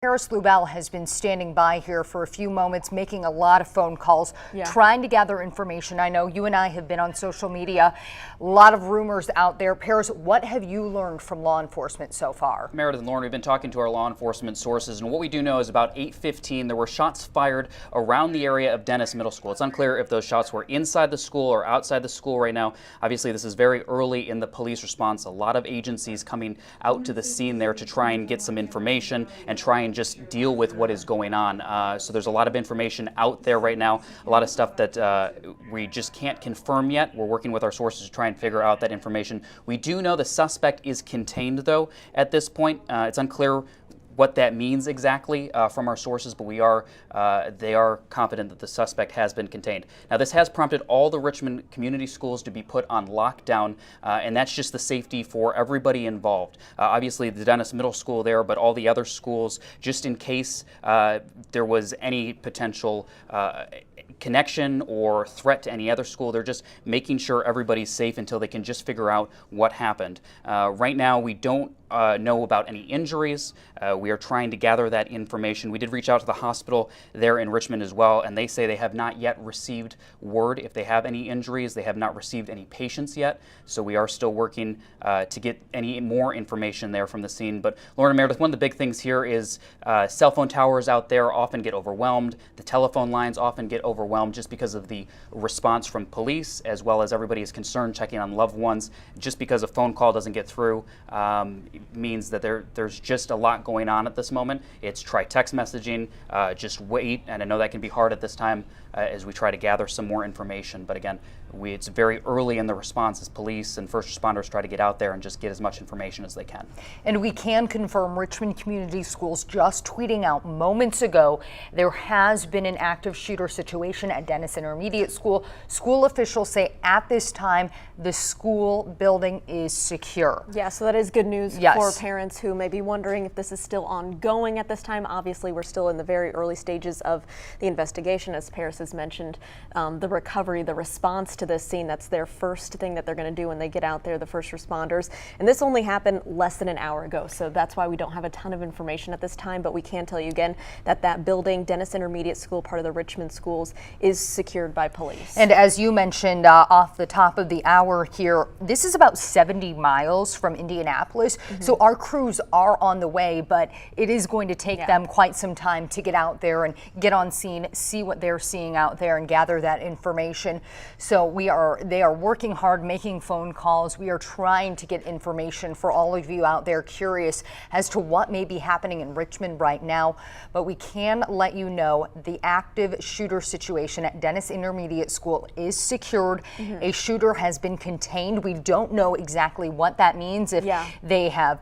Paris Lubell has been standing by here for a few moments, making a lot of phone calls, trying to gather information. I know you and I have been on social media, a lot of rumors out there. Paris, what have you learned from law enforcement so far? Meredith and Lauren, we've been talking to our law enforcement sources, and what we do know is about 8:15 there were shots fired around the area of Dennis Middle School. It's unclear if those shots were inside the school or outside the school right now. Obviously, this is very early in the police response. A lot of agencies coming out to the scene there to try and get some information and try and just deal with what is going on. So there's a lot of information out there right now, a lot of stuff that we just can't confirm yet. We're working with our sources to try and figure out that information. We do know the suspect is contained, though, at this point. It's unclear what that means exactly from our sources, but they are confident that the suspect has been contained. Now, this has prompted all the Richmond community schools to be put on lockdown, and that's just the safety for everybody involved. Obviously, the Dennis Middle School there, but all the other schools, just in case there was any potential connection or threat to any other school. They're just making sure everybody's safe until they can just figure out what happened. Right now, we don't know about any injuries. We are trying to gather that information. We did reach out to the hospital there in Richmond as well, and they say they have not yet received word if they have any injuries. They have not received any patients yet, so we are still working to get any more information there from the scene. But Lauren and Meredith, one of the big things here is cell phone towers out there often get overwhelmed. The telephone lines often get overwhelmed just because of the response from police, as well as everybody is concerned checking on loved ones. Just because a phone call doesn't get through means that there's just a lot going on at this moment. It's try text messaging, just wait, and I know that can be hard at this time as we try to gather some more information. But again, it's very early in the response as police and first responders try to get out there and just get as much information as they can. And we can confirm Richmond Community Schools just tweeting out moments ago there has been an active shooter situation at Dennis Intermediate School. School officials say at this time the school building is secure. Yeah, so that is good news for parents who may be wondering if this is still ongoing at this time. Obviously, we're still in the very early stages of the investigation, as Paris has mentioned. The recovery, the response to this scene, that's their first thing that they're going to do when they get out there, the first responders. And this only happened less than an hour ago, so that's why we don't have a ton of information at this time, but we can tell you again that that building, Dennis Intermediate School, part of the Richmond schools, is secured by police. And as you mentioned off the top of the hour here, this is about 70 miles from Indianapolis, so our crews are on the way, but it is going to take them quite some time to get out there and get on scene, see what they're seeing out there and gather that information. So they are working hard, making phone calls. We are trying to get information for all of you out there curious as to what may be happening in Richmond right now. But we can let you know the active shooter situation at Dennis Intermediate School is secured. A shooter has been contained. We don't know exactly what that means, if they have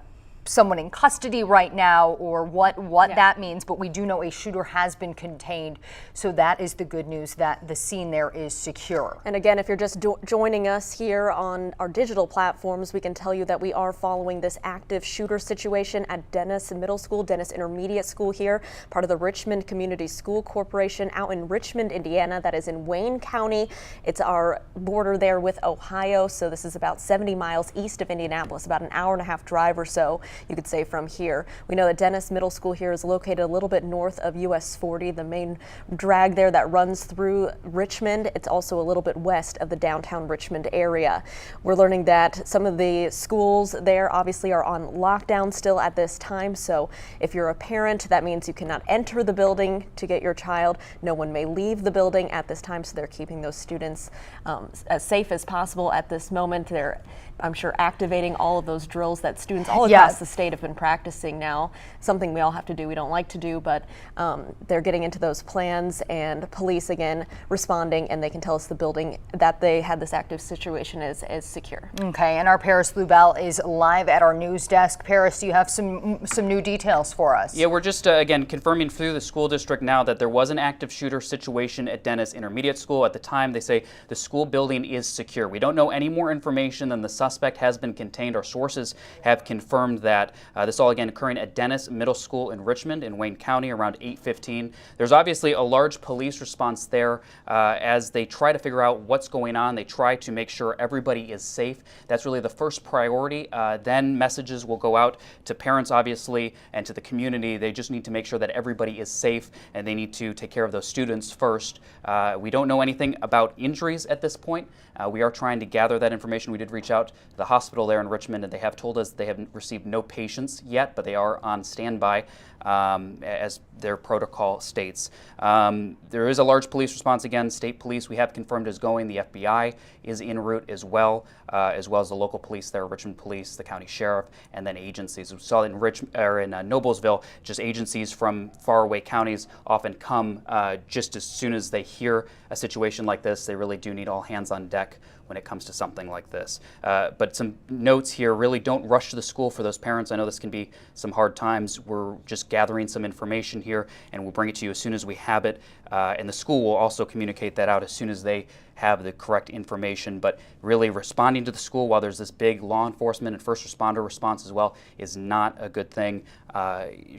someone in custody right now or what that means, but we do know a shooter has been contained, so that is the good news, that the scene there is secure. And again, if you're just joining us here on our digital platforms, we can tell you that we are following this active shooter situation at Dennis Middle School, Dennis Intermediate School here, part of the Richmond Community School Corporation out in Richmond, Indiana. That is in Wayne County. It's our border there with Ohio, so this is about 70 miles east of Indianapolis, about an hour and a half drive or so, you could say, from here. We know that Dennis Middle School here is located a little bit north of US 40, the main drag there that runs through Richmond. It's also a little bit west of the downtown Richmond area. We're learning that some of the schools there obviously are on lockdown still at this time, so if you're a parent, that means you cannot enter the building to get your child. No one may leave the building at this time, so they're keeping those students as safe as possible at this moment. They're, I'm sure, activating all of those drills that students all across the state have been practicing now. Something we all have to do, we don't like to do, but they're getting into those plans, and police again responding, and they can tell us the building that they had this active situation is secure. Okay, and our Paris Lubell is live at our news desk. Paris, you have some new details for us. Yeah, we're just again confirming through the school district now that there was an active shooter situation at Dennis Intermediate School. At the time, they say the school building is secure. We don't know any more information than the suspect has been contained. Our sources have confirmed that that. This all again occurring at Dennis Middle School in Richmond in Wayne County around 8:15. There's obviously a large police response there as they try to figure out what's going on. They try to make sure everybody is safe. That's really the first priority. Then messages will go out to parents, obviously, and to the community. They just need to make sure that everybody is safe, and they need to take care of those students first. We don't know anything about injuries at this point. We are trying to gather that information. We did reach out to the hospital there in Richmond, and they have told us they have received no patients yet, but they are on standby as their protocol states. There is a large police response again. State police we have confirmed is going. The FBI is en route as well as the local police there, Richmond Police, the county sheriff, and then agencies. We saw in Noblesville, just agencies from faraway counties often come just as soon as they hear a situation like this. They really do need all hands on deck when it comes to something like this. But some notes here, really don't rush to the school for those parents. I know this can be some hard times. We're just gathering some information here, and we'll bring it to you as soon as we have it. And the school will also communicate that out as soon as they have the correct information. But really responding to the school while there's this big law enforcement and first responder response as well is not a good thing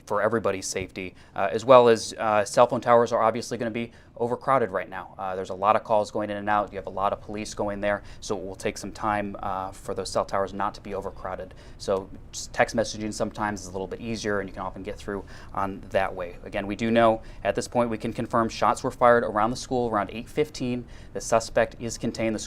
for everybody's safety. As well as cell phone towers are obviously going to be overcrowded right now. There's a lot of calls going in and out. You have a lot of police going there, so it will take some time for those cell towers not to be overcrowded. So just text messaging sometimes is a little bit easier, and you can often get through on that way. Again, we do know at this point we can confirm shots were fired around the school around 8:15. The suspect is contained. The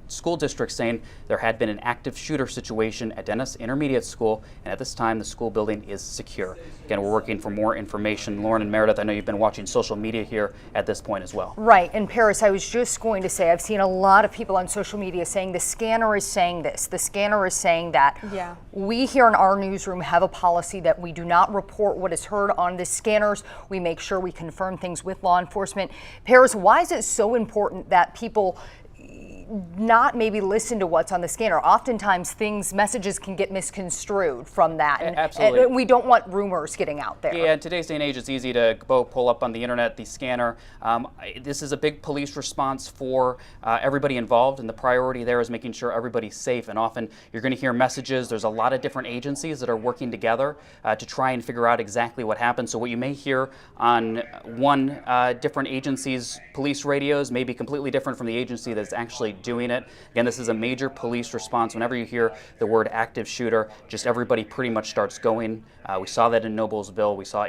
school district saying there had been an active shooter situation at Dennis Intermediate School, and at this time the school building is secure. Again, we're working for more information. Lauren and Meredith, I know you've been watching social media here at this point as well. Right, and Paris, I was just going to say, I've seen a lot of people on social media saying the scanner is saying this, the scanner is saying that. Yeah. We here in our newsroom have a policy that we do not report what is heard on the scanners. We make sure we confirm things with law enforcement. Paris, why is it so important that people not maybe listen to what's on the scanner? Oftentimes messages can get misconstrued from that. Absolutely. And we don't want rumors getting out there. Yeah, in today's day and age, it's easy to go pull up on the internet the scanner. This is a big police response for everybody involved, and the priority there is making sure everybody's safe. And often you're going to hear messages. There's a lot of different agencies that are working together to try and figure out exactly what happened. So what you may hear on one different agency's police radios may be completely different from the agency that's actually doing it. Again, this is a major police response. Whenever you hear the word active shooter, just everybody pretty much starts going. We saw that in Noblesville. We saw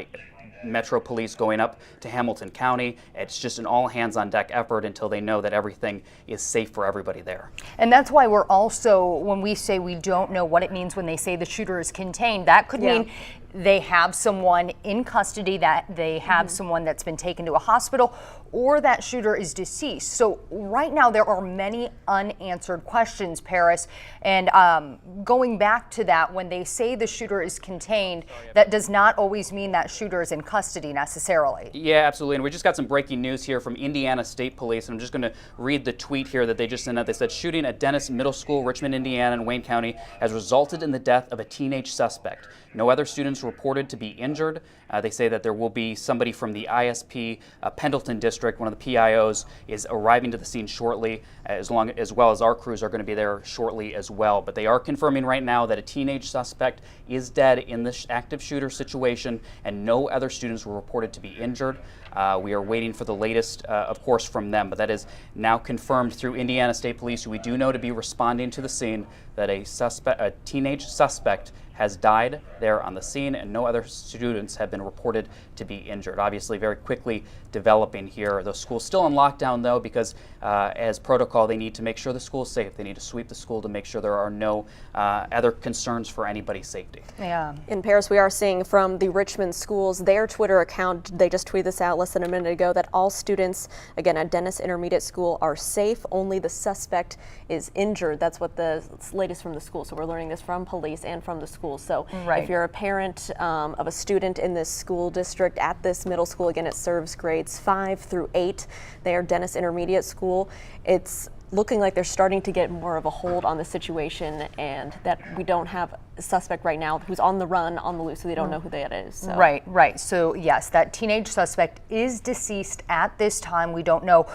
Metro Police going up to Hamilton County. It's just an all hands on deck effort until they know that everything is safe for everybody there. And that's why we're also, when we say we don't know what it means when they say the shooter is contained, that could mean they have someone in custody, that they have someone that's been taken to a hospital, or that shooter is deceased. So right now there are many unanswered questions, Paris. And going back to that, when they say the shooter is contained, that does not always mean that shooter is in custody necessarily. Yeah, absolutely. And we just got some breaking news here from Indiana State Police. And I'm just going to read the tweet here that they just sent out. They said, shooting at Dennis Middle School, Richmond, Indiana, and Wayne County has resulted in the death of a teenage suspect. No other students reported to be injured. They say that there will be somebody from the ISP Pendleton District, one of the PIOs, is arriving to the scene shortly, as well as our crews are going to be there shortly as well. But they are confirming right now that a teenage suspect is dead in this active shooter situation, and no other students were reported to be injured. We are waiting for the latest, of course, from them, but that is now confirmed through Indiana State Police, who we do know to be responding to the scene, that a teenage suspect has died there on the scene, and no other students have been reported to be injured. Obviously, very quickly developing here. The school's still in lockdown, though, because as protocol, they need to make sure the school's safe. They need to sweep the school to make sure there are no other concerns for anybody's safety. Yeah. In Paris, we are seeing from the Richmond schools, their Twitter account, they just tweeted this out less than a minute ago, that all students, again, at Dennis Intermediate School are safe. Only the suspect is injured. That's what the latest from the school. So we're learning this from police and from the school. So if you're a parent of a student in this school district at this middle school, again, it serves grades 5 through 8. They are Dennis Intermediate School. It's looking like they're starting to get more of a hold on the situation, and that we don't have a suspect right now who's on the run, on the loose, so they don't know who that is. So. Right. So yes, that teenage suspect is deceased at this time. We don't know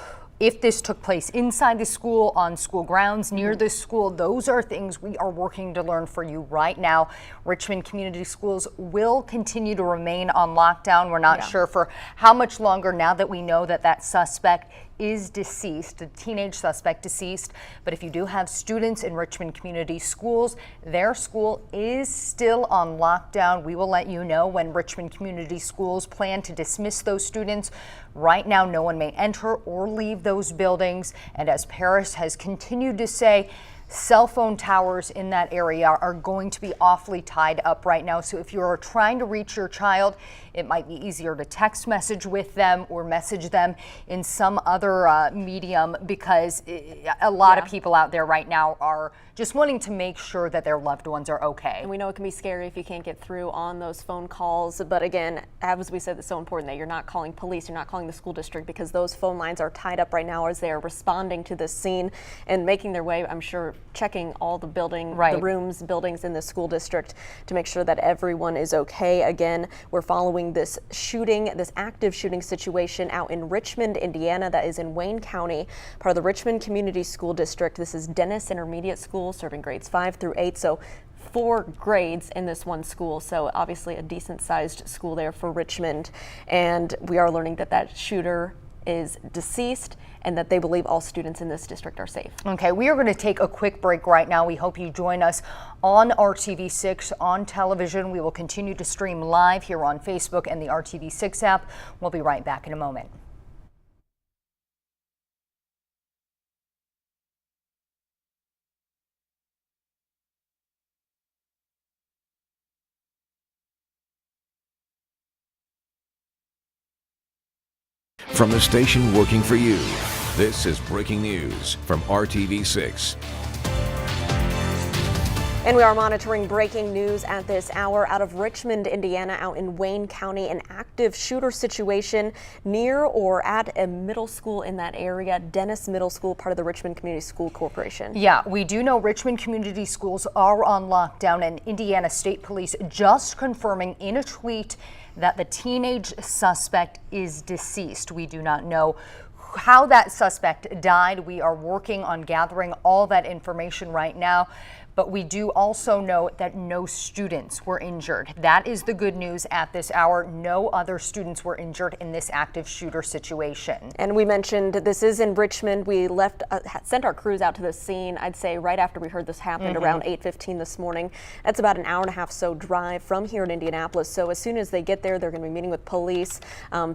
if this took place inside the school, on school grounds, near the school, those are things we are working to learn for you right now. Richmond Community Schools will continue to remain on lockdown. We're not sure for how much longer now that we know that that suspect is deceased, a teenage suspect deceased. But if you do have students in Richmond Community Schools, their school is still on lockdown. We will let you know when Richmond Community Schools plan to dismiss those students. Right now, no one may enter or leave those buildings. And as Paris has continued to say, cell phone towers in that area are going to be awfully tied up right now. So if you're trying to reach your child, it might be easier to text message with them or message them in some other medium, because a lot of people out there right now are just wanting to make sure that their loved ones are okay. And we know it can be scary if you can't get through on those phone calls. But again, as we said, it's so important that you're not calling police, you're not calling the school district, because those phone lines are tied up right now as they're responding to this scene and making their way, I'm sure, checking all the the rooms, buildings in the school district to make sure that everyone is okay. Again, we're following this shooting, this active shooting situation out in Richmond, Indiana, that is in Wayne County, part of the Richmond Community School District. This is Dennis Intermediate School, serving grades 5 through 8. So 4 grades in this one school, so obviously a decent sized school there for Richmond. And we are learning that that shooter is deceased and that they believe all students in this district are safe. Okay, we are going to take a quick break right now. We hope you join us on RTV6 on television. We will continue to stream live here on Facebook and the RTV6 app. We'll be right back in a moment. From the station working for you, this is breaking news from RTV6. And we are monitoring breaking news at this hour out of Richmond, Indiana, out in Wayne County. An active shooter situation near or at a middle school in that area, Dennis Middle School, part of the Richmond Community School Corporation. Yeah, we do know Richmond Community Schools are on lockdown, and Indiana State Police just confirming in a tweet that the teenage suspect is deceased. We do not know how that suspect died. We are working on gathering all that information right now. But we do also know that no students were injured. That is the good news at this hour. No other students were injured in this active shooter situation. And we mentioned this is in Richmond. We sent our crews out to the scene, I'd say right after we heard this happened, around 8:15 this morning. That's about an hour and a half so drive from here in Indianapolis. So as soon as they get there, they're going to be meeting with police,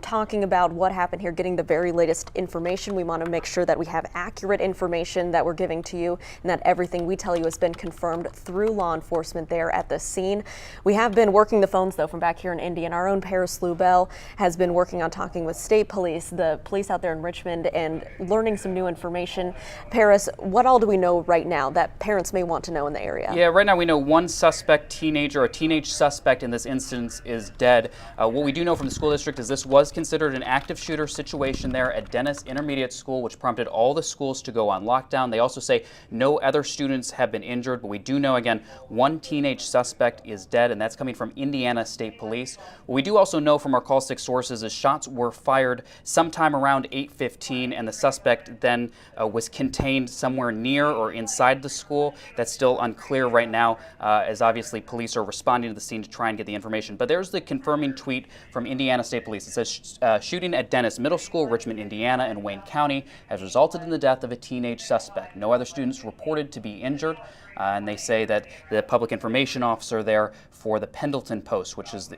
talking about what happened here, getting the very latest information. We want to make sure that we have accurate information that we're giving to you, and that everything we tell you has been confirmed through law enforcement there at the scene. We have been working the phones though from back here in Indy, and our own Paris Lubell has been working on talking with state police, the police out there in Richmond, and learning some new information. Paris, what all do we know right now that parents may want to know in the area? Yeah, right now we know one suspect, a teenage suspect in this instance, is dead. What we do know from the school district is this was considered an active shooter situation there at Dennis Intermediate School, which prompted all the schools to go on lockdown. They also say no other students have been injured, but we do know, again, one teenage suspect is dead, and that's coming from Indiana State Police. What we do also know from our Call 6 sources is shots were fired sometime around 8:15, and the suspect then was contained somewhere near or inside the school. That's still unclear right now, as obviously police are responding to the scene to try and get the information. But there's the confirming tweet from Indiana State Police. It says, shooting at Dennis Middle School, Richmond, Indiana, and Wayne County has resulted in the death of a teenage suspect. No other students reported to be injured. And they say that the public information officer there for the Pendleton Post, which is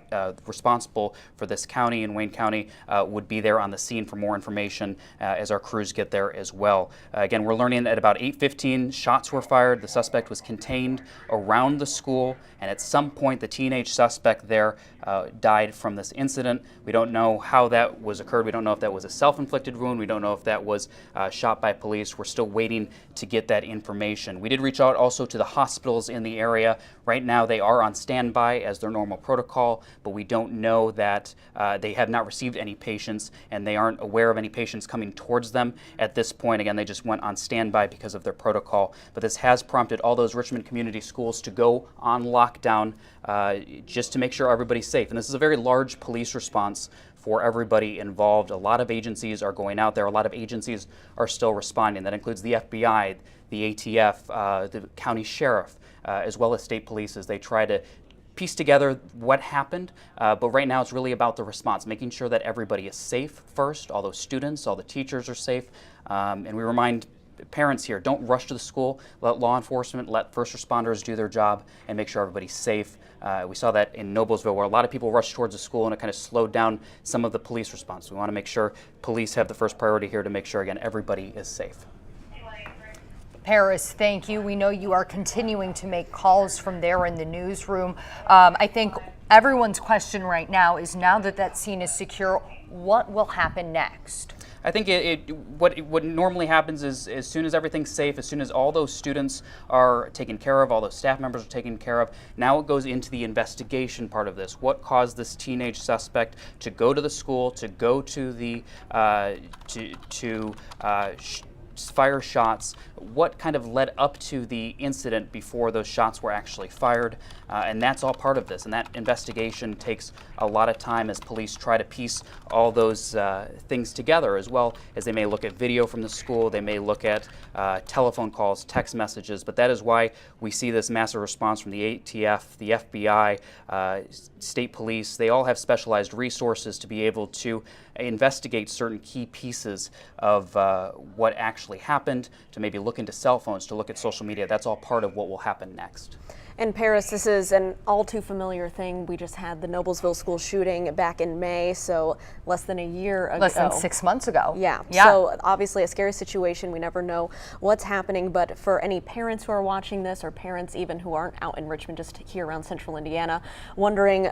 responsible for this county in Wayne County, would be there on the scene for more information as our crews get there as well. Again, we're learning at about 8:15, shots were fired. The suspect was contained around the school, and at some point the teenage suspect there died from this incident. We don't know how that was occurred. We don't know if that was a self-inflicted wound. We don't know if that was shot by police. We're still waiting to get that information. We did reach out also to the hospitals in the area. Right now they are on standby as their normal protocol, but we don't know that they have not received any patients, and they aren't aware of any patients coming towards them at this point. Again, they just went on standby because of their protocol. But this has prompted all those Richmond community schools to go on lockdown just to make sure everybody's safe. And this is a very large police response for everybody involved. A lot of agencies are going out there. A lot of agencies are still responding. That includes the FBI, the ATF, the county sheriff, as well as state police, as they try to piece together what happened, but right now it's really about the response, making sure that everybody is safe first, all those students, all the teachers are safe, and we remind parents here, don't rush to the school, let law enforcement, let first responders do their job and make sure everybody's safe. We saw that in Noblesville, where a lot of people rushed towards the school and it kind of slowed down some of the police response. We want to make sure police have the first priority here to make sure, again, everybody is safe. Paris, thank you. We know you are continuing to make calls from there in the newsroom. I think everyone's question right now is, now that that scene is secure, what will happen next? I think what normally happens is, as soon as everything's safe, as soon as all those students are taken care of, all those staff members are taken care of, now it goes into the investigation part of this. What caused this teenage suspect to go to the school, to go to the fire shots? What kind of led up to the incident before those shots were actually fired? And that's all part of this. And that investigation takes a lot of time as police try to piece all those things together, as well as they may look at video from the school, they may look at telephone calls, text messages. But that is why we see this massive response from the ATF, the FBI, state police. They all have specialized resources to be able to investigate certain key pieces of what actually happened, to maybe look into cell phones, to look at social media. That's all part of what will happen next. And Paris, this is an all too familiar thing. We just had the Noblesville school shooting back in May, so less than a year ago. Less than 6 months ago. Yeah. So obviously a scary situation. We never know what's happening, but for any parents who are watching this, or parents even who aren't out in Richmond, just here around central Indiana, wondering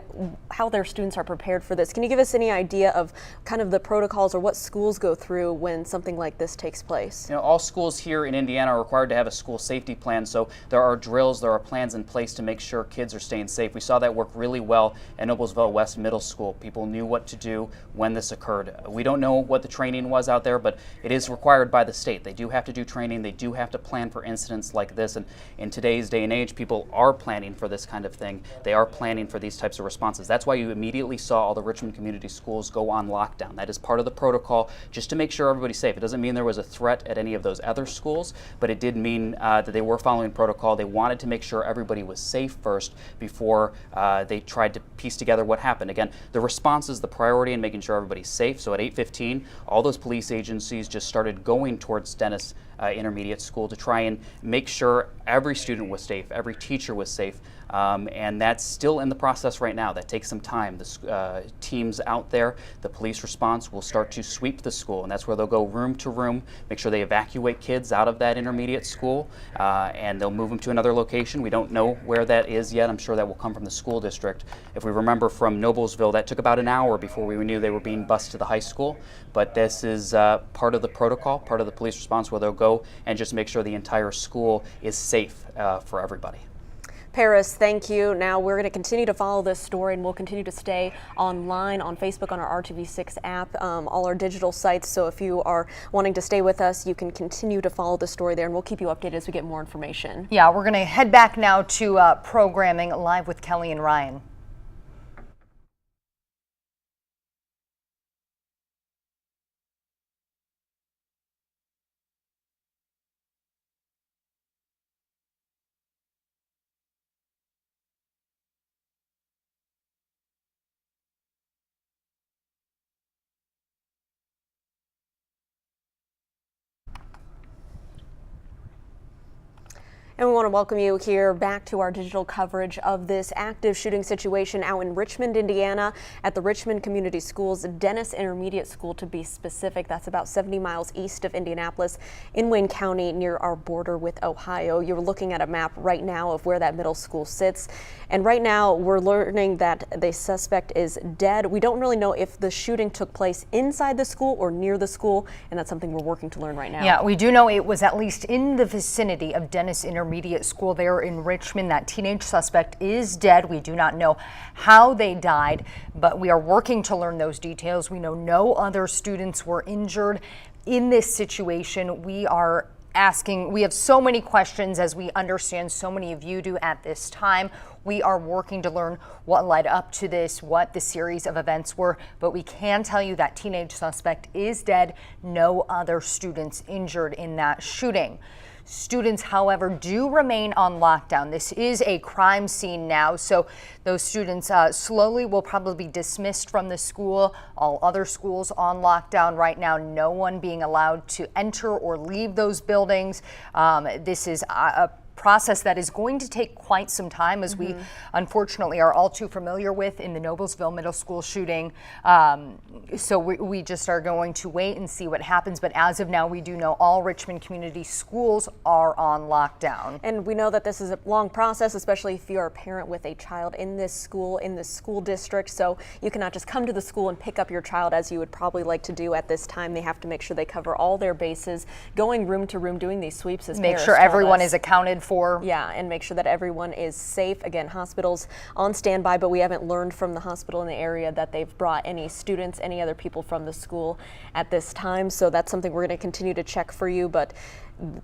how their students are prepared for this, can you give us any idea of kind of the protocols or what schools go through when something like this takes place? You know, all schools here in Indiana are required to have a school safety plan, so there are drills, there are plans in place to make sure kids are staying safe. We saw that work really well at Noblesville West Middle School. People knew what to do when this occurred. We don't know what the training was out there, but it is required by the state. They do have to do training. They do have to plan for incidents like this. And in today's day and age, people are planning for this kind of thing. They are planning for these types of responses. That's why you immediately saw all the Richmond community schools go on lockdown. That is part of the protocol, just to make sure everybody's safe. It doesn't mean there was a threat at any of those other schools, but it did mean that they were following protocol. They wanted to make sure everybody was safe first before they tried to piece together what happened. Again, the response is the priority in making sure everybody's safe. So at 8:15, all those police agencies just started going towards Dennis Intermediate School to try and make sure every student was safe, every teacher was safe. And that's still in the process right now. That takes some time. The teams out there, the police response, will start to sweep the school, and that's where they'll go room to room, make sure they evacuate kids out of that intermediate school, and they'll move them to another location. We don't know where that is yet. I'm sure that will come from the school district. If we remember from Noblesville, that took about an hour before we knew they were being bused to the high school. But this is part of the protocol, part of the police response, where they'll go and just make sure the entire school is safe for everybody. Paris, thank you. Now we're going to continue to follow this story, and we'll continue to stay online on Facebook, on our RTV6 app, all our digital sites. So if you are wanting to stay with us, you can continue to follow the story there, and we'll keep you updated as we get more information. Yeah, we're going to head back now to programming live with Kelly and Ryan. And we want to welcome you here back to our digital coverage of this active shooting situation out in Richmond, Indiana, at the Richmond Community Schools, Dennis Intermediate School to be specific. That's about 70 miles east of Indianapolis in Wayne County, near our border with Ohio. You're looking at a map right now of where that middle school sits. And right now we're learning that the suspect is dead. We don't really know if the shooting took place inside the school or near the school, and that's something we're working to learn right now. Yeah, we do know it was at least in the vicinity of Dennis Intermediate School there in Richmond. That teenage suspect is dead. We do not know how they died, but we are working to learn those details. We know no other students were injured in this situation. We are asking, we have so many questions, as we understand so many of you do at this time. We are working to learn what led up to this, what the series of events were, but we can tell you that teenage suspect is dead. No other students injured in that shooting. Students, however, do remain on lockdown. This is a crime scene now, so those students slowly will probably be dismissed from the school. All other schools on lockdown right now, no one being allowed to enter or leave those buildings. This is a process that is going to take quite some time, as we unfortunately are all too familiar with in the Noblesville Middle School shooting. So we just are going to wait and see what happens. But as of now, we do know all Richmond community schools are on lockdown. And we know that this is a long process, especially if you're a parent with a child in this school district. So you cannot just come to the school and pick up your child as you would probably like to do at this time. They have to make sure they cover all their bases, going room to room, doing these sweeps, as Make Paris sure told everyone us. is accounted for. Yeah, and make sure that everyone is safe. Again, hospitals on standby, but we haven't learned from the hospital in the area that they've brought any students, any other people from the school at this time. So that's something we're going to continue to check for you. But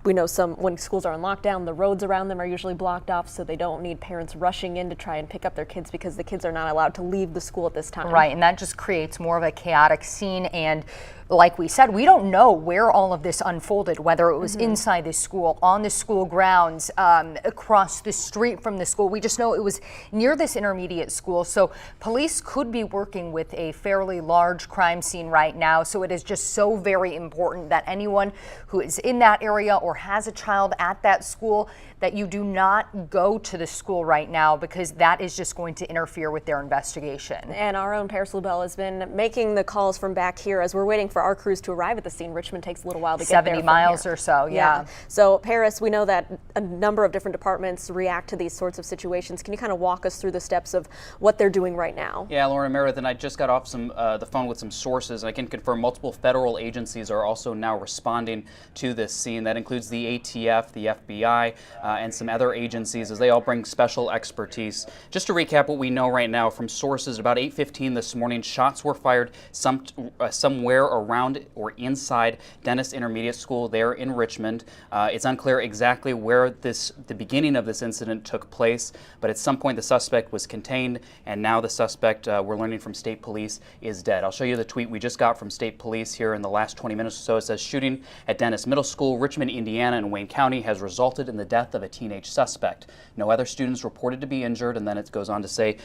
we know when schools are on lockdown, the roads around them are usually blocked off, so they don't need parents rushing in to try and pick up their kids, because the kids are not allowed to leave the school at this time. Right, and that just creates more of a chaotic scene. And like we said, we don't know where all of this unfolded, whether it was inside the school, on the school grounds, across the street from the school. We just know it was near this intermediate school. So police could be working with a fairly large crime scene right now. So it is just so very important that anyone who is in that area or has a child at that school, that you do not go to the school right now, because that is just going to interfere with their investigation. And our own Paris Lubell has been making the calls from back here as we're waiting for our crews to arrive at the scene. Richmond takes a little while to get there. 70 miles or so, yeah. So Paris, we know that a number of different departments react to these sorts of situations. Can you kind of walk us through the steps of what they're doing right now? Yeah, Lauren and Meredith, and I just got off the phone with some sources, and I can confirm multiple federal agencies are also now responding to this scene. That includes the ATF, the FBI, and some other agencies, as they all bring special expertise. Just to recap what we know right now from sources, about 8:15 this morning, shots were fired somewhere around or inside Dennis Intermediate School there in Richmond. It's unclear exactly where the beginning of this incident took place, but at some point the suspect was contained, and now the suspect, we're learning from state police, is dead. I'll show you the tweet we just got from state police here in the last 20 minutes or so. It says, shooting at Dennis Middle School, Richmond, Indiana, and Wayne County has resulted in the death of a teenage suspect. No other students reported to be injured, and then it goes on to say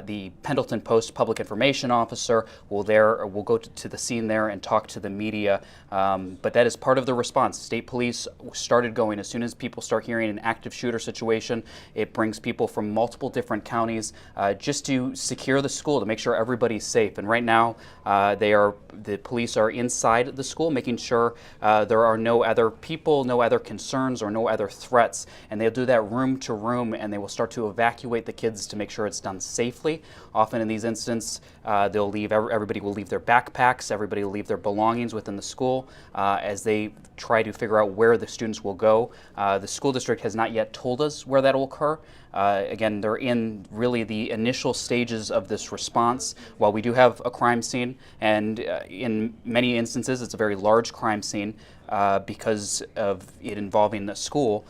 the Pendleton Post public information officer will go to the scene there and talk to the media. But that is part of the response. State police started going as soon as people start hearing an active shooter situation. It brings people from multiple different counties just to secure the school, to make sure everybody's safe. And right now, the police are inside the school, making sure there are no other people, no other concerns, or no other threats. And they'll do that room to room, and they will start to evacuate the kids to make sure it's done safely. Often in these incidents, everybody will leave their backpacks, everybody will leave their belongings within the school as they try to figure out where the students will go. The school district has not yet told us where that will occur. Again, they're in really the initial stages of this response. While we do have a crime scene, and in many instances it's a very large crime scene because of it involving the school,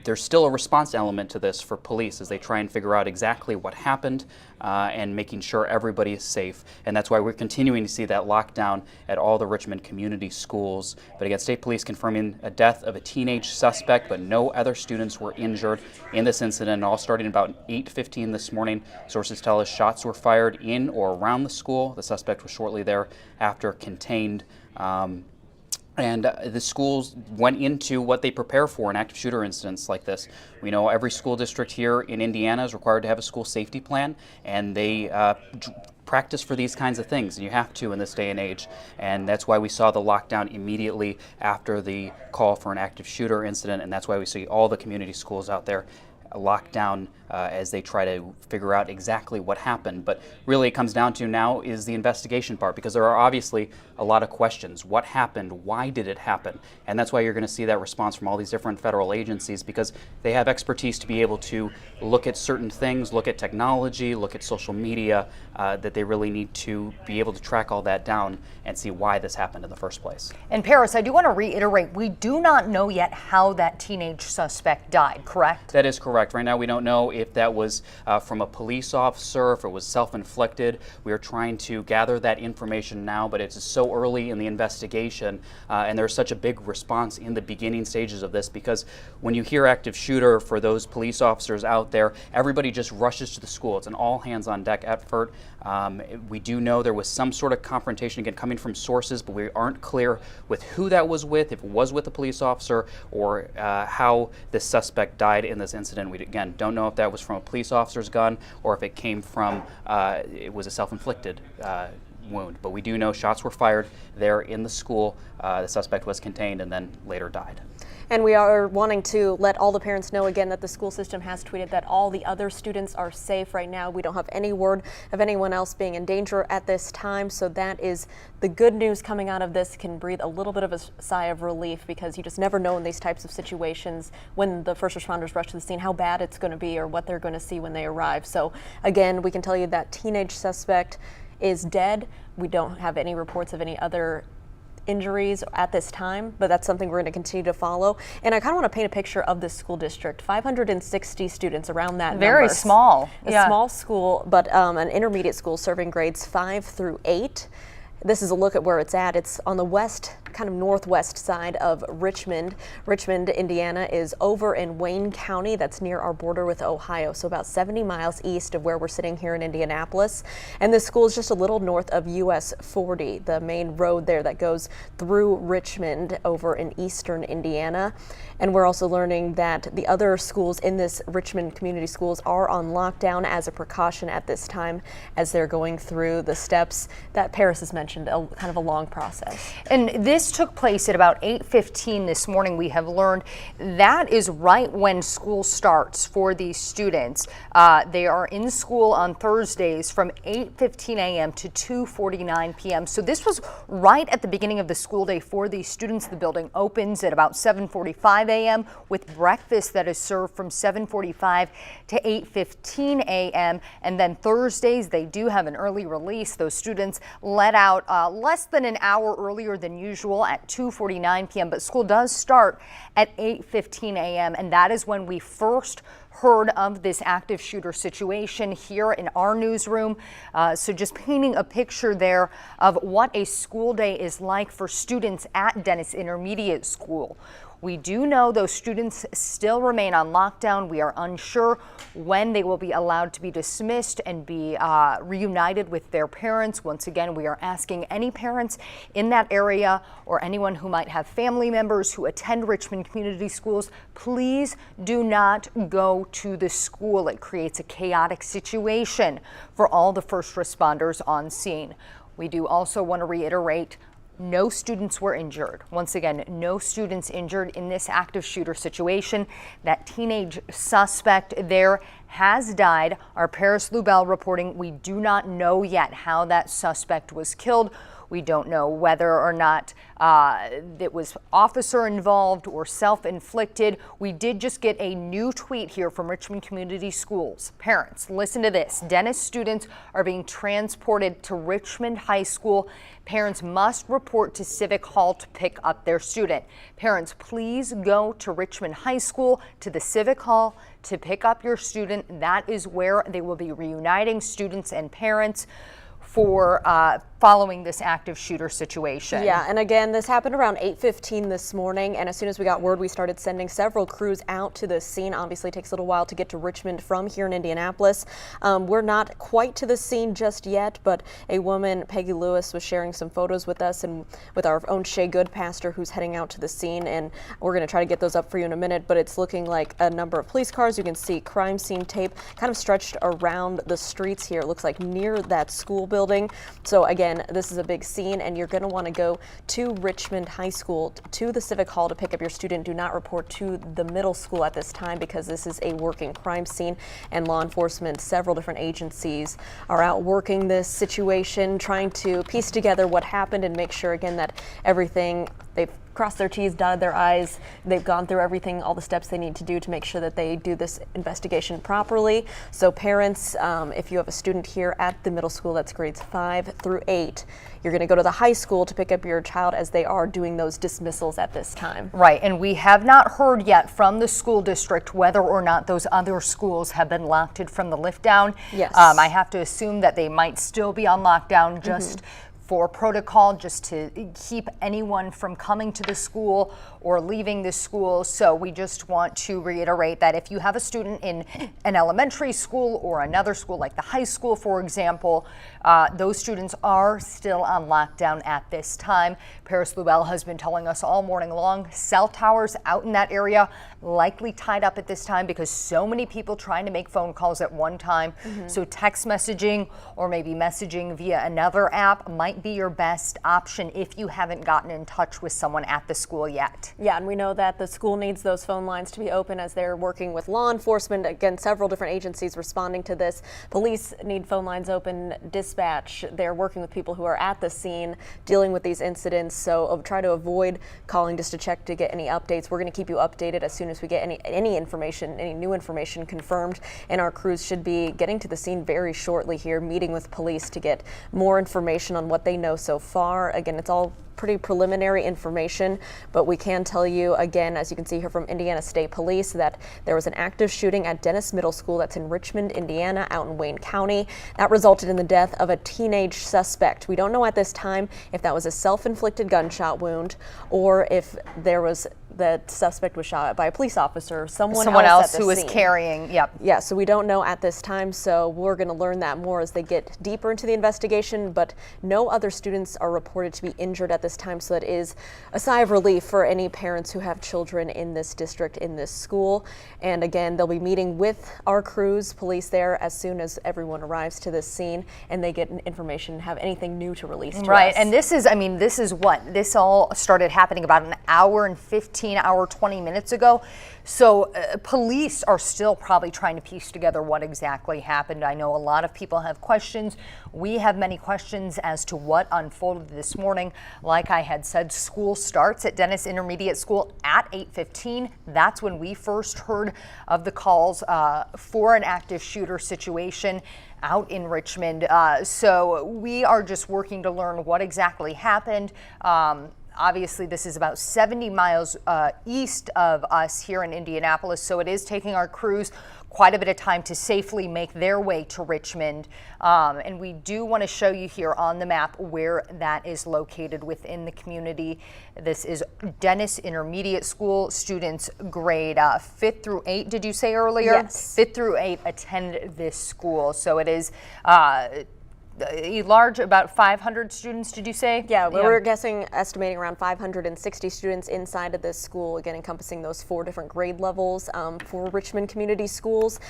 there's still a response element to this for police as they try and figure out exactly what happened and making sure everybody is safe. And that's why we're continuing to see that lockdown at all the Richmond community schools. But again, state police confirming a death of a teenage suspect, but no other students were injured in this incident. All starting about 8:15 this morning. Sources tell us shots were fired in or around the school. The suspect was shortly thereafter contained. And the schools went into what they prepare for in active shooter incidents like this. We know every school district here in Indiana is required to have a school safety plan, and they practice for these kinds of things. And you have to in this day and age. And that's why we saw the lockdown immediately after the call for an active shooter incident, and that's why we see all the community schools out there locked down as they try to figure out exactly what happened. But really it comes down to now is the investigation part, because there are obviously a lot of questions. What happened? Why did it happen? And that's why you're going to see that response from all these different federal agencies, because they have expertise to be able to look at certain things, look at technology, look at social media, that they really need to be able to track all that down and see why this happened in the first place. And Paris, I do want to reiterate, we do not know yet how that teenage suspect died, correct? That is correct. Right now we don't know if that was from a police officer, if it was self-inflicted. We are trying to gather that information now, but it's so early in the investigation, and there's such a big response in the beginning stages of this, because when you hear active shooter, for those police officers out there, everybody just rushes to the school. It's an all hands on deck effort. We do know there was some sort of confrontation, again, coming from sources, but we aren't clear with who that was with, if it was with a police officer, or how the suspect died in this incident. We, again, don't know if that was from a police officer's gun or if it came from, it was a self-inflicted wound. But we do know shots were fired there in the school. The suspect was contained and then later died. And we are wanting to let all the parents know again that the school system has tweeted that all the other students are safe right now. We don't have any word of anyone else being in danger at this time. So that is the good news coming out of this. Can breathe a little bit of a sigh of relief, because you just never know in these types of situations when the first responders rush to the scene how bad it's going to be or what they're going to see when they arrive. So again, we can tell you that teenage suspect is dead. We don't have any reports of any other injuries at this time, but that's something we're going to continue to follow. And I kind of want to paint a picture of this school district. 560 students, around that Very number. small. A small school, but an intermediate school serving grades 5 through 8. This is a look at where it's at. It's on the west, kind of northwest side of Richmond. Richmond, Indiana is over in Wayne County. That's near our border with Ohio, so about 70 miles east of where we're sitting here in Indianapolis. And this school is just a little north of US 40, the main road there that goes through Richmond over in eastern Indiana. And we're also learning that the other schools in this Richmond Community Schools are on lockdown as a precaution at this time, as they're going through the steps that Paris has mentioned, kind of a long process. And this took place at about 8:15 this morning. We have learned that is right when school starts for these students. They are in school on Thursdays from 8:15 a.m. to 2:49 p.m. So this was right at the beginning of the school day for these students. The building opens at about 7:45 a.m. with breakfast that is served from 7:45 to 8:15 a.m. And then Thursdays, they do have an early release. Those students let out less than an hour earlier than usual at 2:49 p.m. But school does start at 8:15 a.m. and that is when we first heard of this active shooter situation here in our newsroom. So just painting a picture there of what a school day is like for students at Dennis Intermediate School. We do know those students still remain on lockdown. We are unsure when they will be allowed to be dismissed and be reunited with their parents. Once again, we are asking any parents in that area or anyone who might have family members who attend Richmond Community Schools, please do not go to the school. It creates a chaotic situation for all the first responders on scene. We do also want to reiterate, no students were injured. Once again, no students injured in this active shooter situation. That teenage suspect there has died. Our Paris Lubell reporting, we do not know yet how that suspect was killed. We don't know whether or not it was officer involved or self-inflicted. We did just get a new tweet here from Richmond Community Schools. Parents, listen to this. Dennis students are being transported to Richmond High School. Parents must report to Civic Hall to pick up their student. Parents, please go to Richmond High School, to the Civic Hall, to pick up your student. That is where they will be reuniting students and parents for following this active shooter situation. Yeah, and again, this happened around 8:15 this morning, and as soon as we got word, we started sending several crews out to the scene. Obviously, it takes a little while to get to Richmond from here in Indianapolis. We're not quite to the scene just yet, but a woman, Peggy Lewis, was sharing some photos with us and with our own Shay Good pastor, who's heading out to the scene, and we're going to try to get those up for you in a minute, but it's looking like a number of police cars. You can see crime scene tape kind of stretched around the streets here. It looks like near that school building. building. So again, this is a big scene, and you're going to want to go to Richmond High School, to the Civic Hall, to pick up your student. Do not report to the middle school at this time, because this is a working crime scene, and law enforcement, several different agencies are out working this situation, trying to piece together what happened and make sure again that everything, they've crossed their T's, dotted their I's, they've gone through everything, all the steps they need to do to make sure that they do this investigation properly. So parents, if you have a student here at the middle school, that's grades 5 through 8, you're going to go to the high school to pick up your child as they are doing those dismissals at this time. Right, and we have not heard yet from the school district whether or not those other schools have been locked from the lift down. Yes. I have to assume that they might still be on lockdown just for protocol, just to keep anyone from coming to the school or leaving the school. So we just want to reiterate that if you have a student in an elementary school or another school like the high school, for example, those students are still on lockdown at this time. Paris Lubell has been telling us all morning long, cell towers out in that area likely tied up at this time because so many people trying to make phone calls at one time. So text messaging or maybe messaging via another app might be your best option if you haven't gotten in touch with someone at the school yet. Yeah, and we know that the school needs those phone lines to be open as they're working with law enforcement. Again, several different agencies responding to this. Police need phone lines open, dispatch. They're working with people who are at the scene dealing with these incidents. So try to avoid calling just to check to get any updates. We're going to keep you updated as soon as we get any information, any new information confirmed. And our crews should be getting to the scene very shortly here, meeting with police to get more information on what they know so far. Again, it's all pretty preliminary information, but we can tell you again, as you can see here from Indiana State Police, that there was an active shooting at Dennis Middle School that's in Richmond, Indiana, out in Wayne County. That resulted in the death of a teenage suspect. We don't know at this time if that was a self-inflicted gunshot wound or if that suspect was shot by a police officer, someone else who was carrying. Yeah, so we don't know at this time, so we're going to learn that more as they get deeper into the investigation, but no other students are reported to be injured at this time, so that is a sigh of relief for any parents who have children in this district, in this school. And again, they'll be meeting with our crews, police there, as soon as everyone arrives to this scene and they get information, have anything new to release to us. Right, and this is all started happening about an hour and 20 minutes ago. So police are still probably trying to piece together what exactly happened. I know a lot of people have questions. We have many questions as to what unfolded this morning. Like I had said, school starts at Dennis Intermediate School at 8:15. That's when we first heard of the calls for an active shooter situation out in Richmond. So we are just working to learn what exactly happened. Obviously, this is about 70 miles east of us here in Indianapolis, so it is taking our crews quite a bit of time to safely make their way to Richmond. And we do want to show you here on the map where that is located within the community. This is Dennis Intermediate School. Students grade 5th through 8, did you say earlier? Yes. 5th through 8 attend this school. So it is large, about 500 students, did you say? Yeah, we're estimating around 560 students inside of this school, again encompassing those 4 different grade levels for Richmond Community Schools.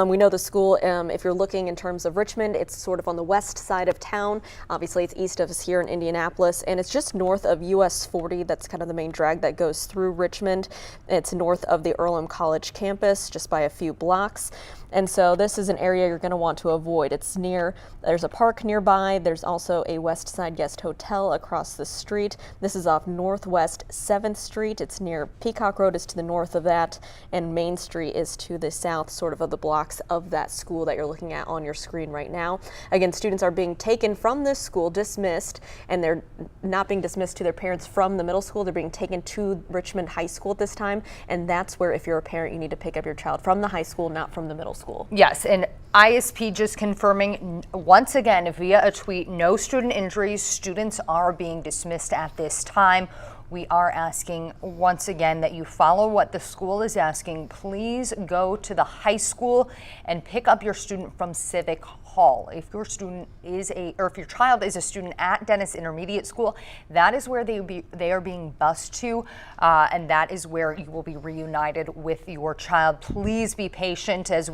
We know the school, if you're looking in terms of Richmond, it's sort of on the west side of town. Obviously, it's east of us here in Indianapolis, and it's just north of US 40. That's kind of the main drag that goes through Richmond. It's north of the Earlham College campus, just by a few blocks. And so this is an area you're going to want to avoid. It's there's a park nearby. There's also a West Side Guest Hotel across the street. This is off Northwest 7th Street. It's near Peacock Road is to the north of that, and Main Street is to the south, sort of the blocks of that school that you're looking at on your screen right now. Again, students are being taken from this school, dismissed, and they're not being dismissed to their parents from the middle school. They're being taken to Richmond High School at this time, and that's where, if you're a parent, you need to pick up your child from the high school, not from the middle school. Yes, and ISP just confirming once again via a tweet, no student injuries. Students are being dismissed at this time. We are asking once again that you follow what the school is asking. Please go to the high school and pick up your student from Civic hall. If your student is or if your child is a student at Dennis Intermediate School, that is where they are being bused to, and that is where you will be reunited with your child. Please be patient as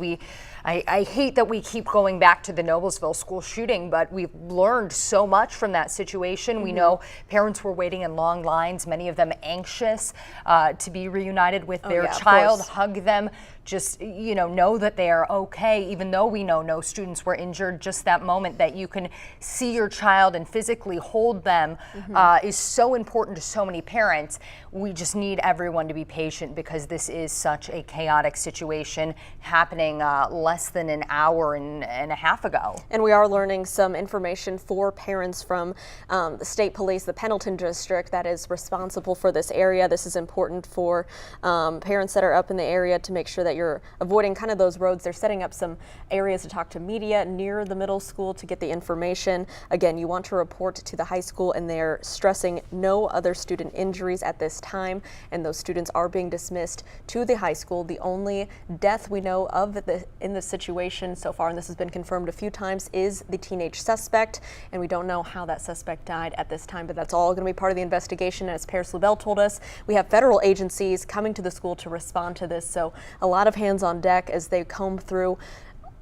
I hate that we keep going back to the Noblesville school shooting, but we've learned so much from that situation. We know parents were waiting in long lines, many of them anxious to be reunited with their child, hug them, just, know that they are okay, even though we know no students were injured. Just that moment that you can see your child and physically hold them is so important to so many parents. We just need everyone to be patient because this is such a chaotic situation happening less than an hour and a half ago. And we are learning some information for parents from the state police, the Pendleton district that is responsible for this area. This is important for parents that are up in the area to make sure that you're avoiding kind of those roads. They're setting up some areas to talk to media near the middle school to get the information. Again, you want to report to the high school, and they're stressing no other student injuries at this time, and those students are being dismissed to the high school. The only death we know of in this situation so far, and this has been confirmed a few times, is the teenage suspect, and we don't know how that suspect died at this time, but that's all going to be part of the investigation. As Paris Lubell told us, we have federal agencies coming to the school to respond to this, so a lot of hands on deck as they comb through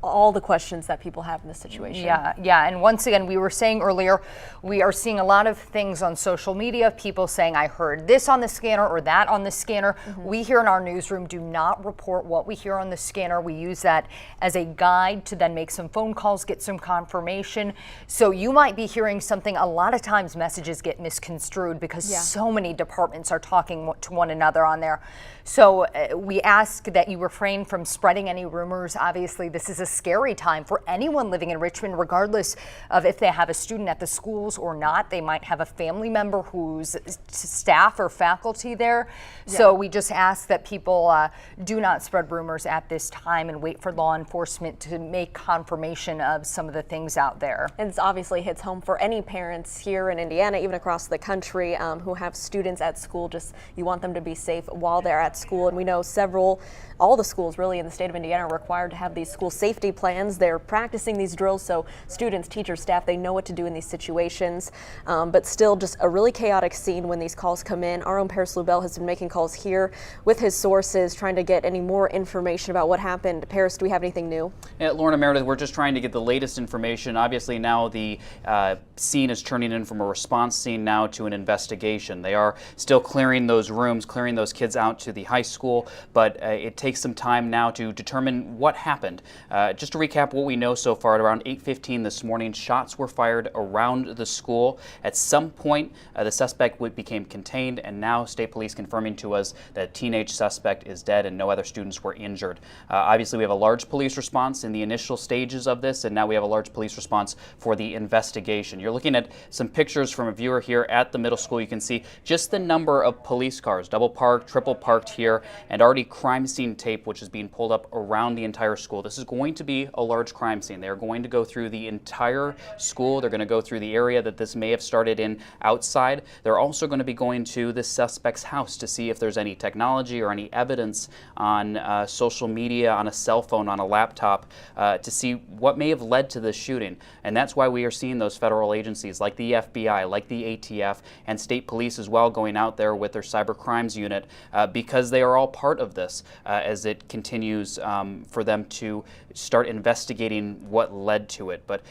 all the questions that people have in this situation. Yeah, and once again, we were saying earlier, we are seeing a lot of things on social media, people saying, I heard this on the scanner or that on the scanner. We here in our newsroom do not report what we hear on the scanner. We use that as a guide to then make some phone calls, get some confirmation. So you might be hearing something. A lot of times messages get misconstrued because so many departments are talking to one another on there. So we ask that you refrain from spreading any rumors. Obviously, this is a scary time for anyone living in Richmond, regardless of if they have a student at the schools or not. They might have a family member who's staff or faculty there. So we just ask that people do not spread rumors at this time and wait for law enforcement to make confirmation of some of the things out there. And it obviously hits home for any parents here in Indiana, even across the country, who have students at school. Just you want them to be safe while they're at school. And we know all the schools really in the state of Indiana are required to have these school safety plans. They're practicing these drills so students, teachers, staff, they know what to do in these situations. But still just a really chaotic scene when these calls come in. Our own Paris Lubell has been making calls here with his sources, trying to get any more information about what happened. Paris, do we have anything new? Yeah, Lauren and Meredith, we're just trying to get the latest information. Obviously now the scene is turning in from a response scene now to an investigation. They are still clearing those rooms, clearing those kids out to the high school, but it takes some time now to determine what happened. Just to recap what we know so far, at around 8:15 this morning, shots were fired around the school. At some point, the suspect became contained, and now state police confirming to us that a teenage suspect is dead and no other students were injured. Obviously, we have a large police response in the initial stages of this, and now we have a large police response for the investigation. You're looking at some pictures from a viewer here at the middle school. You can see just the number of police cars, double parked, triple parked here, and already crime scene tape which is being pulled up around the entire school. This is going to be a large crime scene. They're going to go through the entire school. They're going to go through the area that this may have started in outside. They're also going to be going to the suspect's house to see if there's any technology or any evidence on social media, on a cell phone, on a laptop, to see what may have led to this shooting. And that's why we are seeing those federal agencies like the FBI, like the ATF, and state police as well going out there with their cyber crimes unit because they are all part of this as it continues for them to start investigating what led to it. But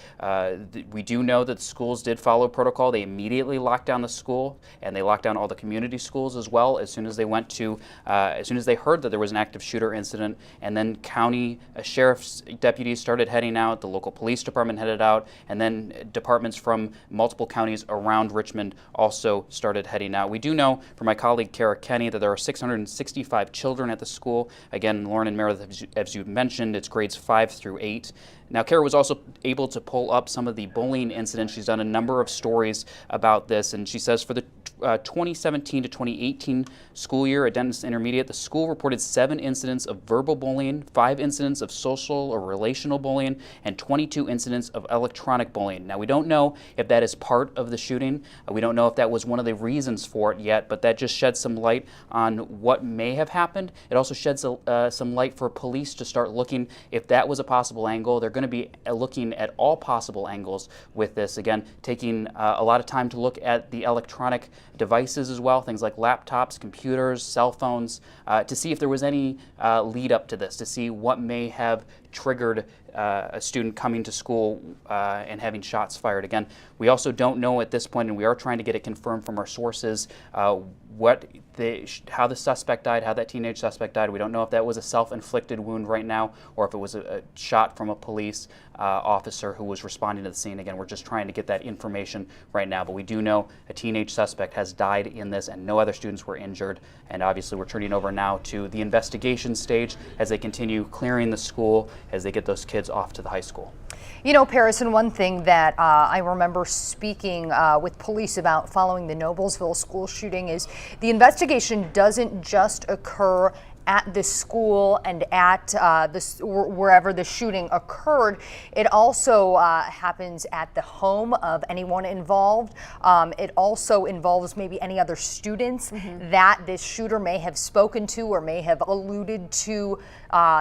we do know that the schools did follow protocol. They immediately locked down the school, and they locked down all the community schools as well as soon as they went to, as soon as they heard that there was an active shooter incident. And then county sheriff's deputies started heading out, the local police department headed out, and then departments from multiple counties around Richmond also started heading out. We do know from my colleague Kara Kenny that there are 665 children at the school. Again, Lauren and Meredith, as you mentioned, it's grades 5 through 8. Now, Kara was also able to pull up some of the bullying incidents. She's done a number of stories about this, and she says for the 2017 to 2018 school year at Dennis Intermediate, the school reported 7 incidents of verbal bullying, 5 incidents of social or relational bullying, and 22 incidents of electronic bullying. Now, we don't know if that is part of the shooting. We don't know if that was one of the reasons for it yet, but that just sheds some light on what may have happened. It also sheds some light for police to start looking if that was a possible angle. They're going to be looking at all possible angles with this. Again, taking a lot of time to look at the electronic devices as well, things like laptops, computers, cell phones, to see if there was any lead up to this, to see what may have triggered a student coming to school and having shots fired. Again, we also don't know at this point, and we are trying to get it confirmed from our sources, how the suspect died, how that teenage suspect died. We don't know if that was a self-inflicted wound right now or if it was a shot from a police officer who was responding to the scene. Again, we're just trying to get that information right now, but we do know a teenage suspect has died in this and no other students were injured. And obviously we're turning over now to the investigation stage as they continue clearing the school, as they get those kids off to the high school. You know, Paris, and one thing that I remember speaking with police about following the Noblesville school shooting is the investigation doesn't just occur at the school and at wherever the shooting occurred. It also happens at the home of anyone involved. It also involves maybe any other students that this shooter may have spoken to or may have alluded to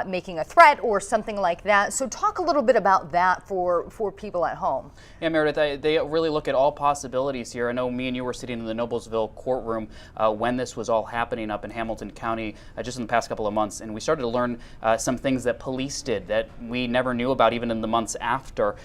making a threat or something like that. So talk a little bit about that for people at home. Yeah, Meredith, they really look at all possibilities here. I know me and you were sitting in the Noblesville courtroom when this was all happening up in Hamilton County just in the past couple of months, and we started to learn some things that police did that we never knew about even in the months after,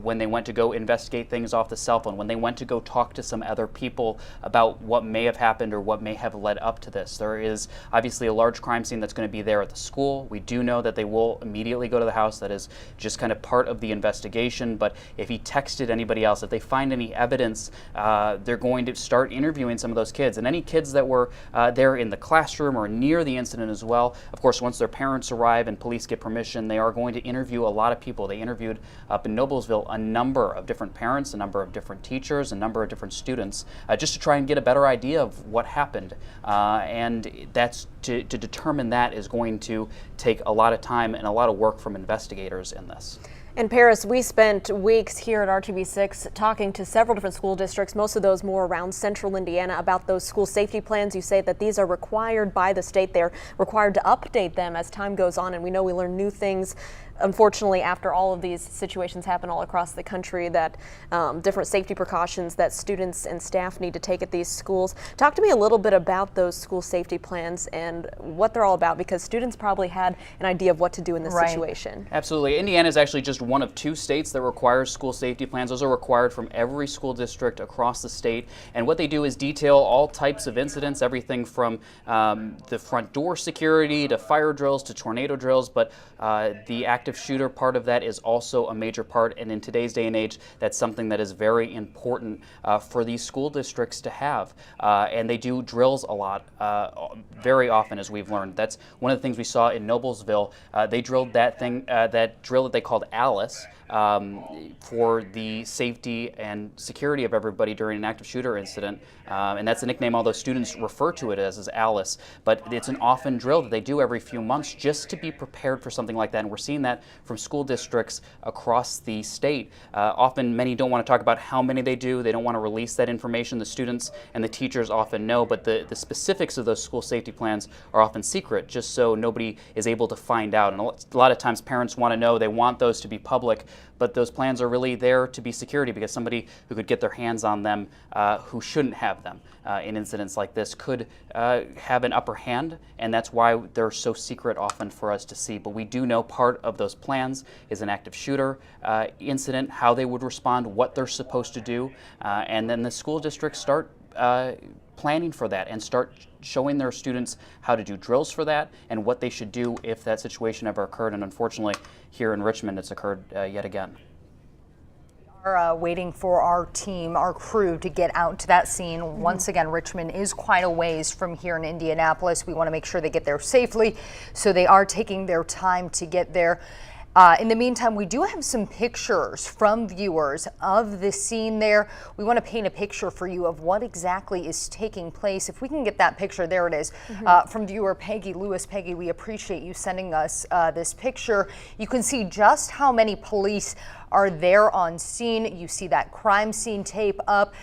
when they went to go investigate things off the cell phone, when they went to go talk to some other people about what may have happened or what may have led up to this. There is obviously a large crime scene that's going to be there at the school. We do know that they will immediately go to the house. That is just kind of part of the investigation, but if he texted anybody else, if they find any evidence, they're going to start interviewing some of those kids, and any kids that were there in the classroom or near the incident as well. Of course, once their parents arrive and police get permission, they are going to interview a lot of people. They interviewed up in Noblesville a number of different parents, a number of different teachers, a number of different students, just to try and get a better idea of what happened. And that's to determine that is going to take a lot of time and a lot of work from investigators in this. And Paris, we spent weeks here at RTV6 talking to several different school districts, most of those more around central Indiana, about those school safety plans. You say that these are required by the state. They're required to update them as time goes on, and we know we learn new things. Unfortunately, after all of these situations happen all across the country, that different safety precautions that students and staff need to take at these schools. Talk to me a little bit about those school safety plans and what they're all about, because students probably had an idea of what to do in this situation. Absolutely. Indiana is actually just one of 2 states that requires school safety plans. Those are required from every school district across the state. And what they do is detail all types of incidents, everything from the front door security to fire drills to tornado drills. But the active shooter part of that is also a major part, and in today's day and age, that's something that is very important for these school districts to have. And they do drills a lot, very often, as we've learned. That's one of the things we saw in Noblesville. They drilled that drill that they called Alice, for the safety and security of everybody during an active shooter incident. And that's the nickname all those students refer to it as Alice. But it's an often drill that they do every few months just to be prepared for something like that. And we're seeing that from school districts across the state. Often many don't want to talk about how many they do. They don't want to release that information. The students and the teachers often know, but the specifics of those school safety plans are often secret, just so nobody is able to find out. And a lot of times parents want to know, they want those to be public, but those plans are really there to be security, because somebody who could get their hands on them who shouldn't have them in incidents like this could have an upper hand, and that's why they're so secret often for us to see. But we do know part of those plans is an active shooter incident, how they would respond, what they're supposed to do, and then the school districts start planning for that and start showing their students how to do drills for that and what they should do if that situation ever occurred. And unfortunately, here in Richmond, it's occurred yet again. We are waiting for our team, our crew, to get out to that scene. Once again, Richmond is quite a ways from here in Indianapolis. We want to make sure they get there safely, so they are taking their time to get there. In the meantime, we do have some pictures from viewers of the scene there. We want to paint a picture for you of what exactly is taking place. If we can get that picture, there it is, from viewer Peggy Lewis. Peggy, we appreciate you sending us this picture. You can see just how many police are there on scene. You see that crime scene tape up.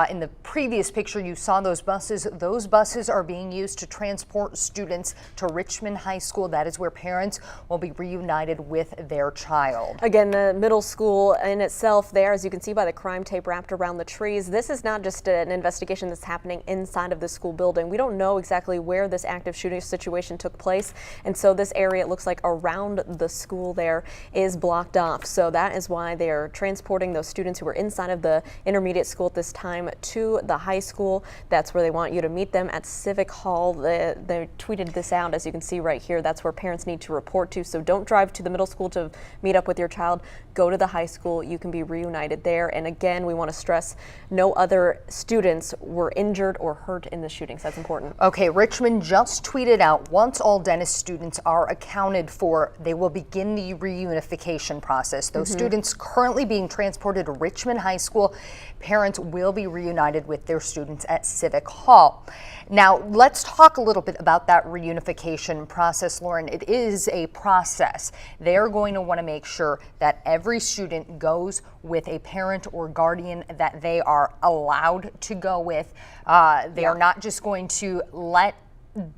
In the previous picture, you saw those buses. Those buses are being used to transport students to Richmond High School. That is where parents will be reunited with their child. Again, the middle school in itself there, as you can see by the crime tape wrapped around the trees, this is not just an investigation that's happening inside of the school building. We don't know exactly where this active shooting situation took place, and so this area, it looks like around the school there, is blocked off. So that is why they are transporting those students who are inside of the intermediate school at this time to the high school. That's where they want you to meet them at Civic Hall. They tweeted this out, as you can see right here. That's where parents need to report to. So don't drive to the middle school to meet up with your child. Go to the high school. You can be reunited there. And again, we want to stress no other students were injured or hurt in the shootings. That's important. Okay, Richmond just tweeted out, once all Dennis students are accounted for, they will begin the reunification process. Those students currently being transported to Richmond High School. Parents will be reunited with their students at Civic Hall. Now, let's talk a little bit about that reunification process, Lauren. It is a process. They're going to want to make sure that every student goes with a parent or guardian that they are allowed to go with. They are not just going to let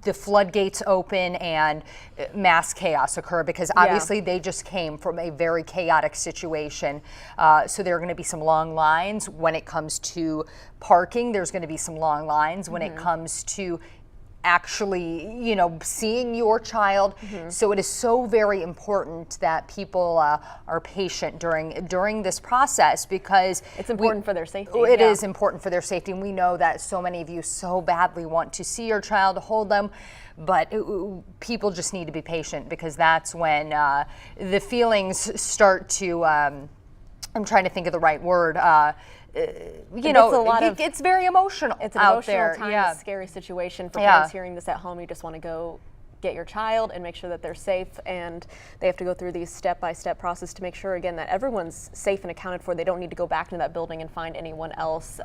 the floodgates open and mass chaos occur, because obviously they just came from a very chaotic situation. So there are going to be some long lines when it comes to parking. There's going to be some long lines when it comes to actually, you know, seeing your child. So it is so very important that people are patient during this process, because it's important for their safety. It is important for their safety, and we know that so many of you so badly want to see your child, hold them, but people just need to be patient, because that's when the feelings start to, I'm trying to think of the right word, you know, it's very emotional. It's an out emotional there. time, Yeah. a scary situation for parents hearing this at home. You just want to go get your child and make sure that they're safe, and they have to go through these step-by-step process to make sure, again, that everyone's safe and accounted for. They don't need to go back into that building and find anyone else.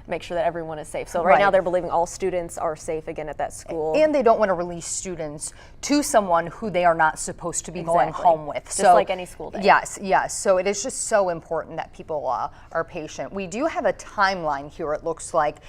Make sure that everyone is safe. So right now they're believing all students are safe again at that school. And they don't want to release students to someone who they are not supposed to be going home with. Just like any school day. Yes, yes. So it is just so important that people are patient. We do have a timeline here, it looks like.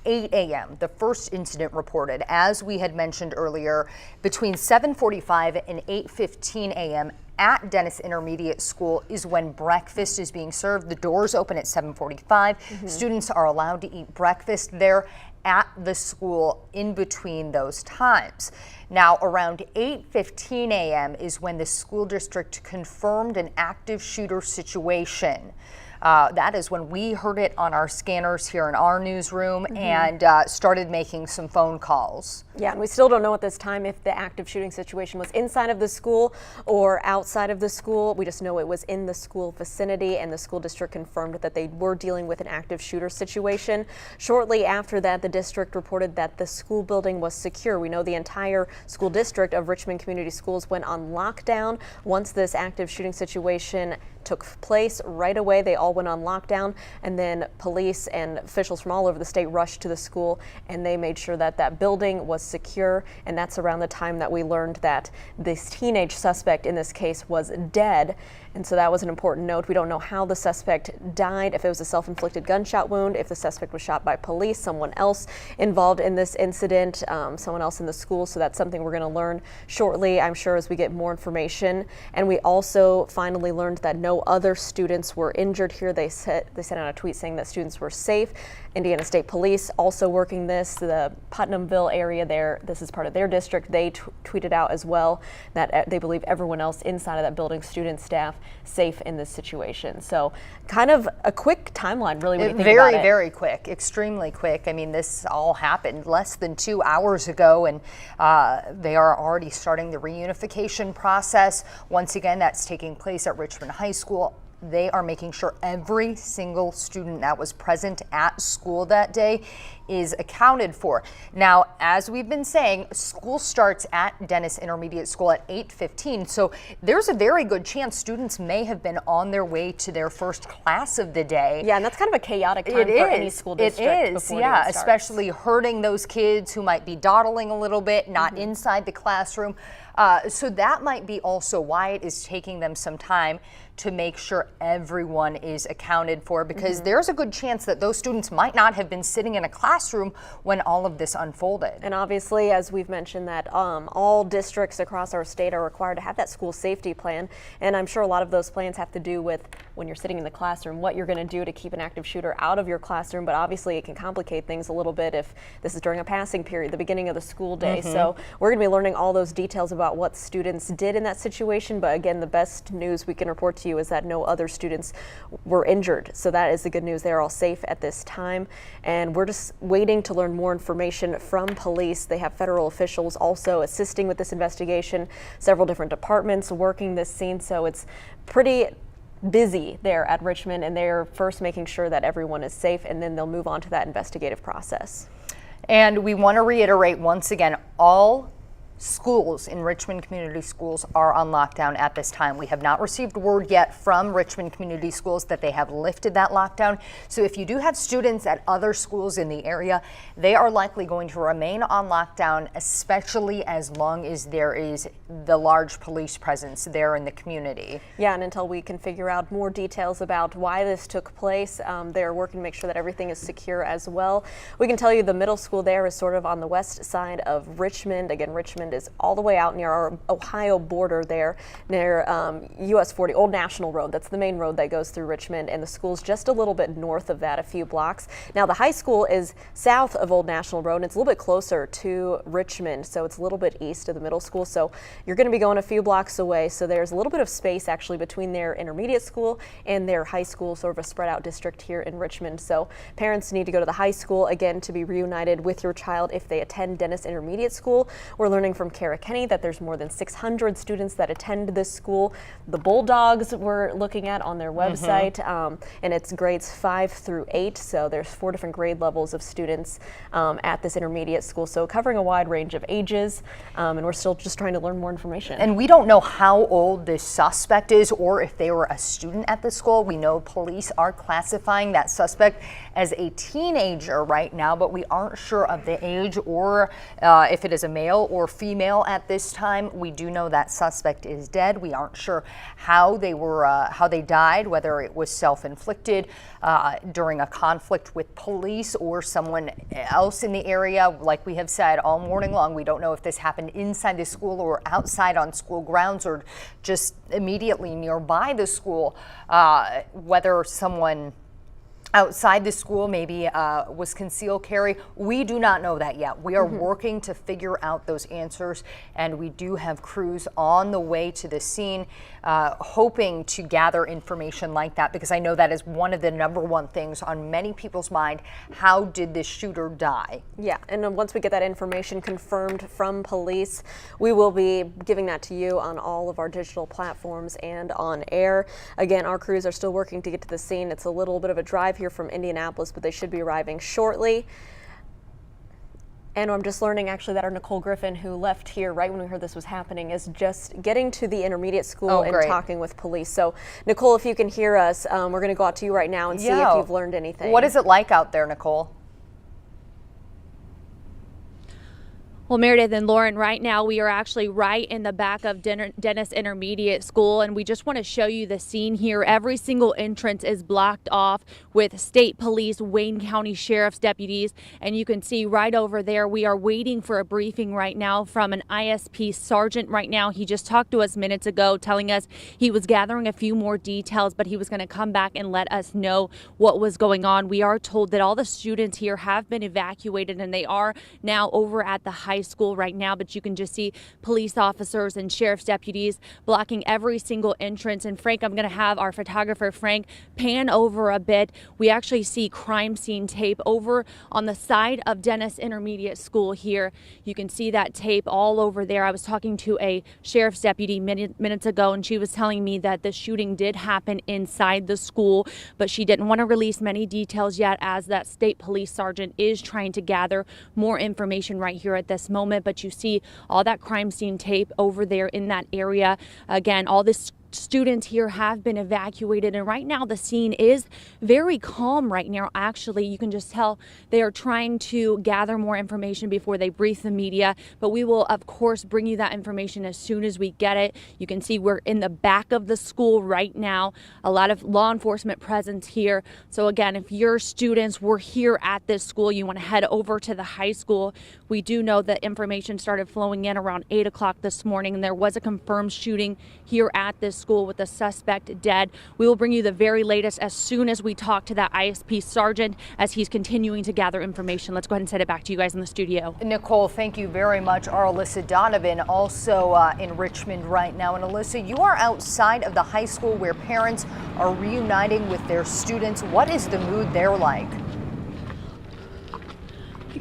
8 a.m., the first incident reported. As we had mentioned earlier, between 7:45 and 8:15 a.m. at Dennis Intermediate School is when breakfast is being served. The doors open at 7:45. Students are allowed to eat breakfast there at the school in between those times. Now, around 8:15 a.m. is when the school district confirmed an active shooter situation. That is when we heard it on our scanners here in our newsroom and started making some phone calls. Yeah, and we still don't know at this time if the active shooting situation was inside of the school or outside of the school. We just know it was in the school vicinity, and the school district confirmed that they were dealing with an active shooter situation. Shortly after that, the district reported that the school building was secure. We know the entire school district of Richmond Community Schools went on lockdown once this active shooting situation took place. Right away, they all went on lockdown, and then police and officials from all over the state rushed to the school, and they made sure that that building was secure. And that's around the time that we learned that this teenage suspect in this case was dead. And so that was an important note. We don't know how the suspect died, if it was a self-inflicted gunshot wound, if the suspect was shot by police, someone else involved in this incident, someone else in the school. So that's something we're going to learn shortly, I'm sure, as we get more information. And we also finally learned that no other students were injured here. They sent out a tweet saying that students were safe. Indiana State Police also working this. The Putnamville area there, this is part of their district. They tweeted out as well that they believe everyone else inside of that building, students, staff, safe in this situation. So kind of a quick timeline, really, when you think about it. Very quick, extremely quick. I mean, this all happened less than 2 hours ago, and they are already starting the reunification process. Once again, that's taking place at Richmond High School. They are making sure every single student that was present at school that day is accounted for. Now, as we've been saying, school starts at Dennis Intermediate School at 8:15, so there's a very good chance students may have been on their way to their first class of the day. Yeah, and that's kind of a chaotic time for any school district. It is, yeah, especially hurting those kids who might be dawdling a little bit, not inside the classroom. So that might be also why it is taking them some time to make sure everyone is accounted for, because there's a good chance that those students might not have been sitting in a classroom when all of this unfolded. And obviously, as we've mentioned, that all districts across our state are required to have that school safety plan, and I'm sure a lot of those plans have to do with when you're sitting in the classroom, what you're going to do to keep an active shooter out of your classroom, but obviously it can complicate things a little bit if this is during a passing period, the beginning of the school day. So we're going to be learning all those details about what students did in that situation, but again, the best news we can report to you is that no other students were injured. So that is the good news. They're all safe at this time, and we're just waiting to learn more information from police. They have federal officials also assisting with this investigation, several different departments working this scene, so it's pretty busy there at Richmond, and they're first making sure that everyone is safe, and then they'll move on to that investigative process. And we want to reiterate once again, all schools in Richmond Community Schools are on lockdown at this time. We have not received word yet from Richmond Community Schools that they have lifted that lockdown. So if you do have students at other schools in the area, they are likely going to remain on lockdown, especially as long as there is the large police presence there in the community. Yeah, and until we can figure out more details about why this took place, they're working to make sure that everything is secure as well. We can tell you the middle school there is sort of on the west side of Richmond. Again, Richmond is all the way out near our Ohio border there, near US 40, Old National Road. That's the main road that goes through Richmond, and the school's just a little bit north of that, a few blocks. Now, the high school is south of Old National Road, and it's a little bit closer to Richmond, so it's a little bit east of the middle school. So you're going to be going a few blocks away, so there's a little bit of space actually between their intermediate school and their high school, sort of a spread out district here in Richmond. So parents need to go to the high school, again, to be reunited with your child if they attend Dennis Intermediate School. We're learning from Kara Kenny that there's more than 600 students that attend this school. The Bulldogs we're looking at on their website, and it's grades 5 through 8, so there's 4 different grade levels of students at this intermediate school, so covering a wide range of ages, and we're still just trying to learn more information. And we don't know how old this suspect is or if they were a student at the school. We know police are classifying that suspect as a teenager right now, but we aren't sure of the age or if it is a male or female at this time. We do know that suspect is dead. We aren't sure how they died, whether it was self-inflicted during a conflict with police or someone else in the area. Like we have said all morning long, we don't know if this happened inside the school or outside on school grounds or just immediately nearby the school, whether someone outside the school maybe was concealed carry. We do not know that yet. We are working to figure out those answers, and we do have crews on the way to the scene hoping to gather information like that, because I know that is one of the #1 things on many people's mind. How did this shooter die? Yeah, and then once we get that information confirmed from police, we will be giving that to you on all of our digital platforms and on air. Again, our crews are still working to get to the scene. It's a little bit of a drive here from Indianapolis, but they should be arriving shortly. And I'm just learning actually that our Nicole Griffin, who left here right when we heard this was happening, is just getting to the intermediate school and talking with police. So Nicole, if you can hear us, we're going to go out to you right now and see if you've learned anything. What is it like out there, Nicole? Well, Meredith and Lauren, right now we are actually right in the back of Dennis Intermediate School, and we just want to show you the scene here. Every single entrance is blocked off with state police, Wayne County Sheriff's deputies, and you can see right over there we are waiting for a briefing right now from an ISP sergeant right now. He just talked to us minutes ago telling us he was gathering a few more details, but he was going to come back and let us know what was going on. We are told that all the students here have been evacuated, and they are now over at the high high school right now, but you can just see police officers and sheriff's deputies blocking every single entrance. And Frank, I'm going to have our photographer Frank pan over a bit. We actually see crime scene tape over on the side of Dennis Intermediate School here. You can see that tape all over there. I was talking to a sheriff's deputy minutes ago, and she was telling me that the shooting did happen inside the school, but she didn't want to release many details yet, as that state police sergeant is trying to gather more information right here at this moment. But you see all that crime scene tape over there in that area. Again, all this students here have been evacuated, and right now the scene is very calm right now. Actually, you can just tell they are trying to gather more information before they brief the media, but we will of course bring you that information as soon as we get it. You can see we're in the back of the school right now, a lot of law enforcement presence here. So again, if your students were here at this school, you want to head over to the high school. We do know that information started flowing in around 8 o'clock this morning, and there was a confirmed shooting here at this school with the suspect dead. We will bring you the very latest as soon as we talk to that ISP sergeant as he's continuing to gather information. Let's go ahead and send it back to you guys in the studio. Nicole, thank you very much. Our Alyssa Donovan also in Richmond right now. And Alyssa, you are outside of the high school where parents are reuniting with their students. What is the mood there like?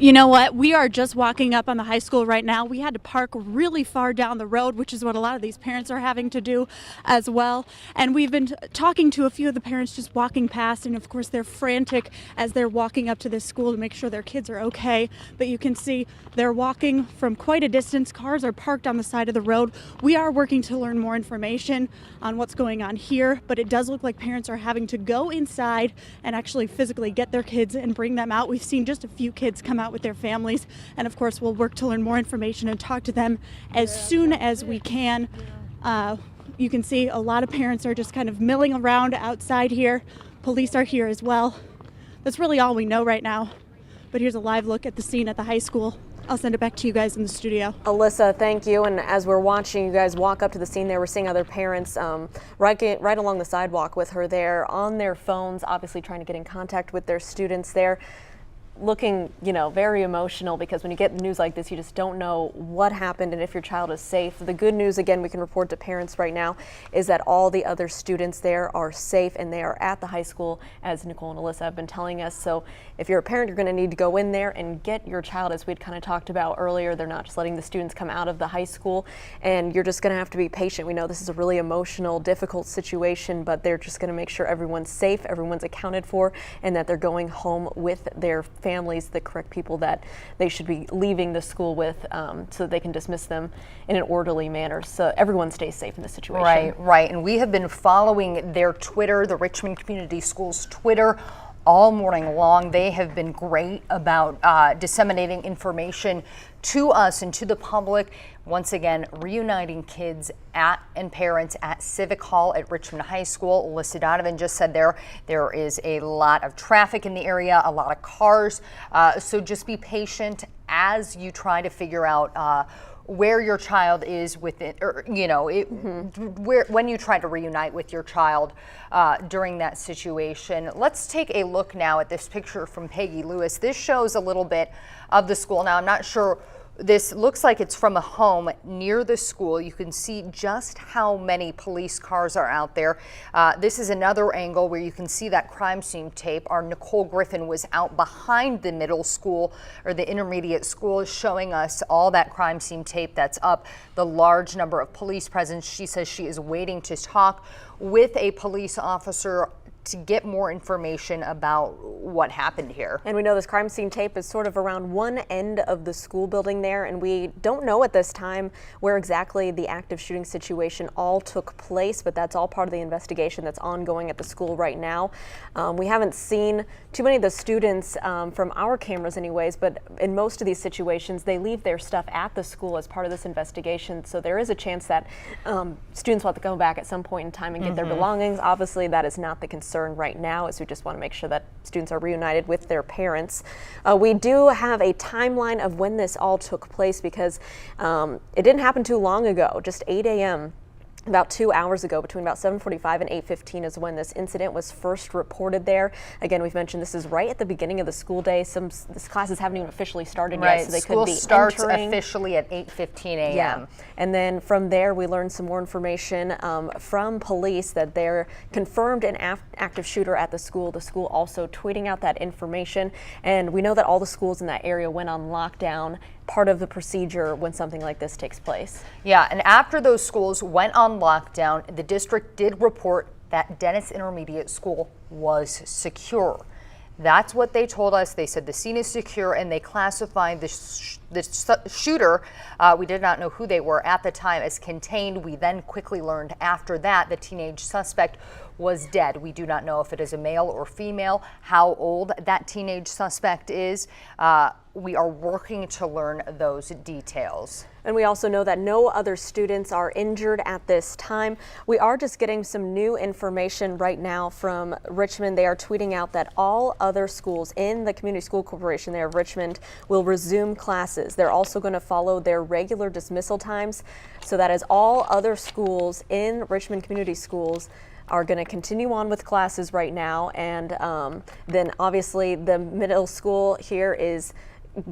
You know what? We are just walking up on the high school right now. We had to park really far down the road, which is what a lot of these parents are having to do as well. And we've been talking to a few of the parents just walking past, and of course they're frantic as they're walking up to this school to make sure their kids are okay. But you can see they're walking from quite a distance. Cars are parked on the side of the road. We are working to learn more information on what's going on here, but it does look like parents are having to go inside and actually physically get their kids and bring them out. We've seen just a few kids come out with their families, and of course we'll work to learn more information and talk to them as soon as we can. You can see a lot of parents are just kind of milling around outside here. Police are here as well. That's really all we know right now, but here's a live look at the scene at the high school. I'll send it back to you guys in the studio. Alyssa, thank you. And as we're watching you guys walk up to the scene there, we're seeing other parents right along the sidewalk with her there on their phones, obviously trying to get in contact with their students there. Looking, very emotional, because when you get news like this, you just don't know what happened and if your child is safe. The good news, again, we can report to parents right now, is that all the other students there are safe and they are at the high school, as Nicole and Alyssa have been telling us. So if you're a parent, you're going to need to go in there and get your child, as we'd kind of talked about earlier. They're not just letting the students come out of the high school, and you're just going to have to be patient. We know this is a really emotional, difficult situation, but they're just going to make sure everyone's safe, everyone's accounted for, and that they're going home with their families, the correct people that they should be leaving the school with, so that they can dismiss them in an orderly manner, so everyone stays safe in this situation. Right. And we have been following their Twitter, the Richmond Community Schools Twitter, all morning long. They have been great about disseminating information to us and to the public. Once again, reuniting kids and parents at Civic Hall at Richmond High School. Alyssa Donovan just said there is a lot of traffic in the area, a lot of cars. So just be patient as you try to figure out where your child is within, or when you try to reunite with your child during that situation. Let's take a look now at this picture from Peggy Lewis. This shows a little bit of the school. Now, I'm not sure. This looks like it's from a home near the school. You can see just how many police cars are out there. This is another angle where you can see that crime scene tape. Our Nicole Griffin was out behind the middle school, or the intermediate school, showing us all that crime scene tape that's up, the large number of police presence. She says she is waiting to talk with a police officer to get more information about what happened here. And we know this crime scene tape is sort of around one end of the school building there, and we don't know at this time where exactly the active shooting situation all took place, but that's all part of the investigation that's ongoing at the school right now. We haven't seen too many of the students from our cameras anyways, but in most of these situations they leave their stuff at the school as part of this investigation, so there is a chance that students will have to go back at some point in time and get their belongings. Obviously that is not the concern right now, as we just want to make sure that students are reunited with their parents. We do have a timeline of when this all took place, because it didn't happen too long ago, just 8 a.m. About 2 hours ago, between about 7:45 and 8:15 is when this incident was first reported there. Again, we've mentioned this is right at the beginning of the school day. These classes haven't even officially started yet, so they School could be starts entering. officially at 8:15 a.m. Yeah, and then from there we learned some more information from police that they're confirmed an active shooter at the school. The school also tweeting out that information, and we know that all the schools in that area went on lockdown, part of the procedure when something like this takes place. Yeah, and after those schools went on lockdown, the district did report that Dennis Intermediate School was secure. That's what they told us. They said the scene is secure, and they classified the shooter, we did not know who they were at the time, as contained. We then quickly learned after that the teenage suspect was dead. We do not know if it is a male or female, how old that teenage suspect is. We are working to learn those details. And we also know that no other students are injured at this time. We are just getting some new information right now from Richmond. They are tweeting out that all other schools in the Community School Corporation there of Richmond will resume classes. They're also going to follow their regular dismissal times. So that is all other schools in Richmond Community Schools are going to continue on with classes right now. And then obviously the middle school here is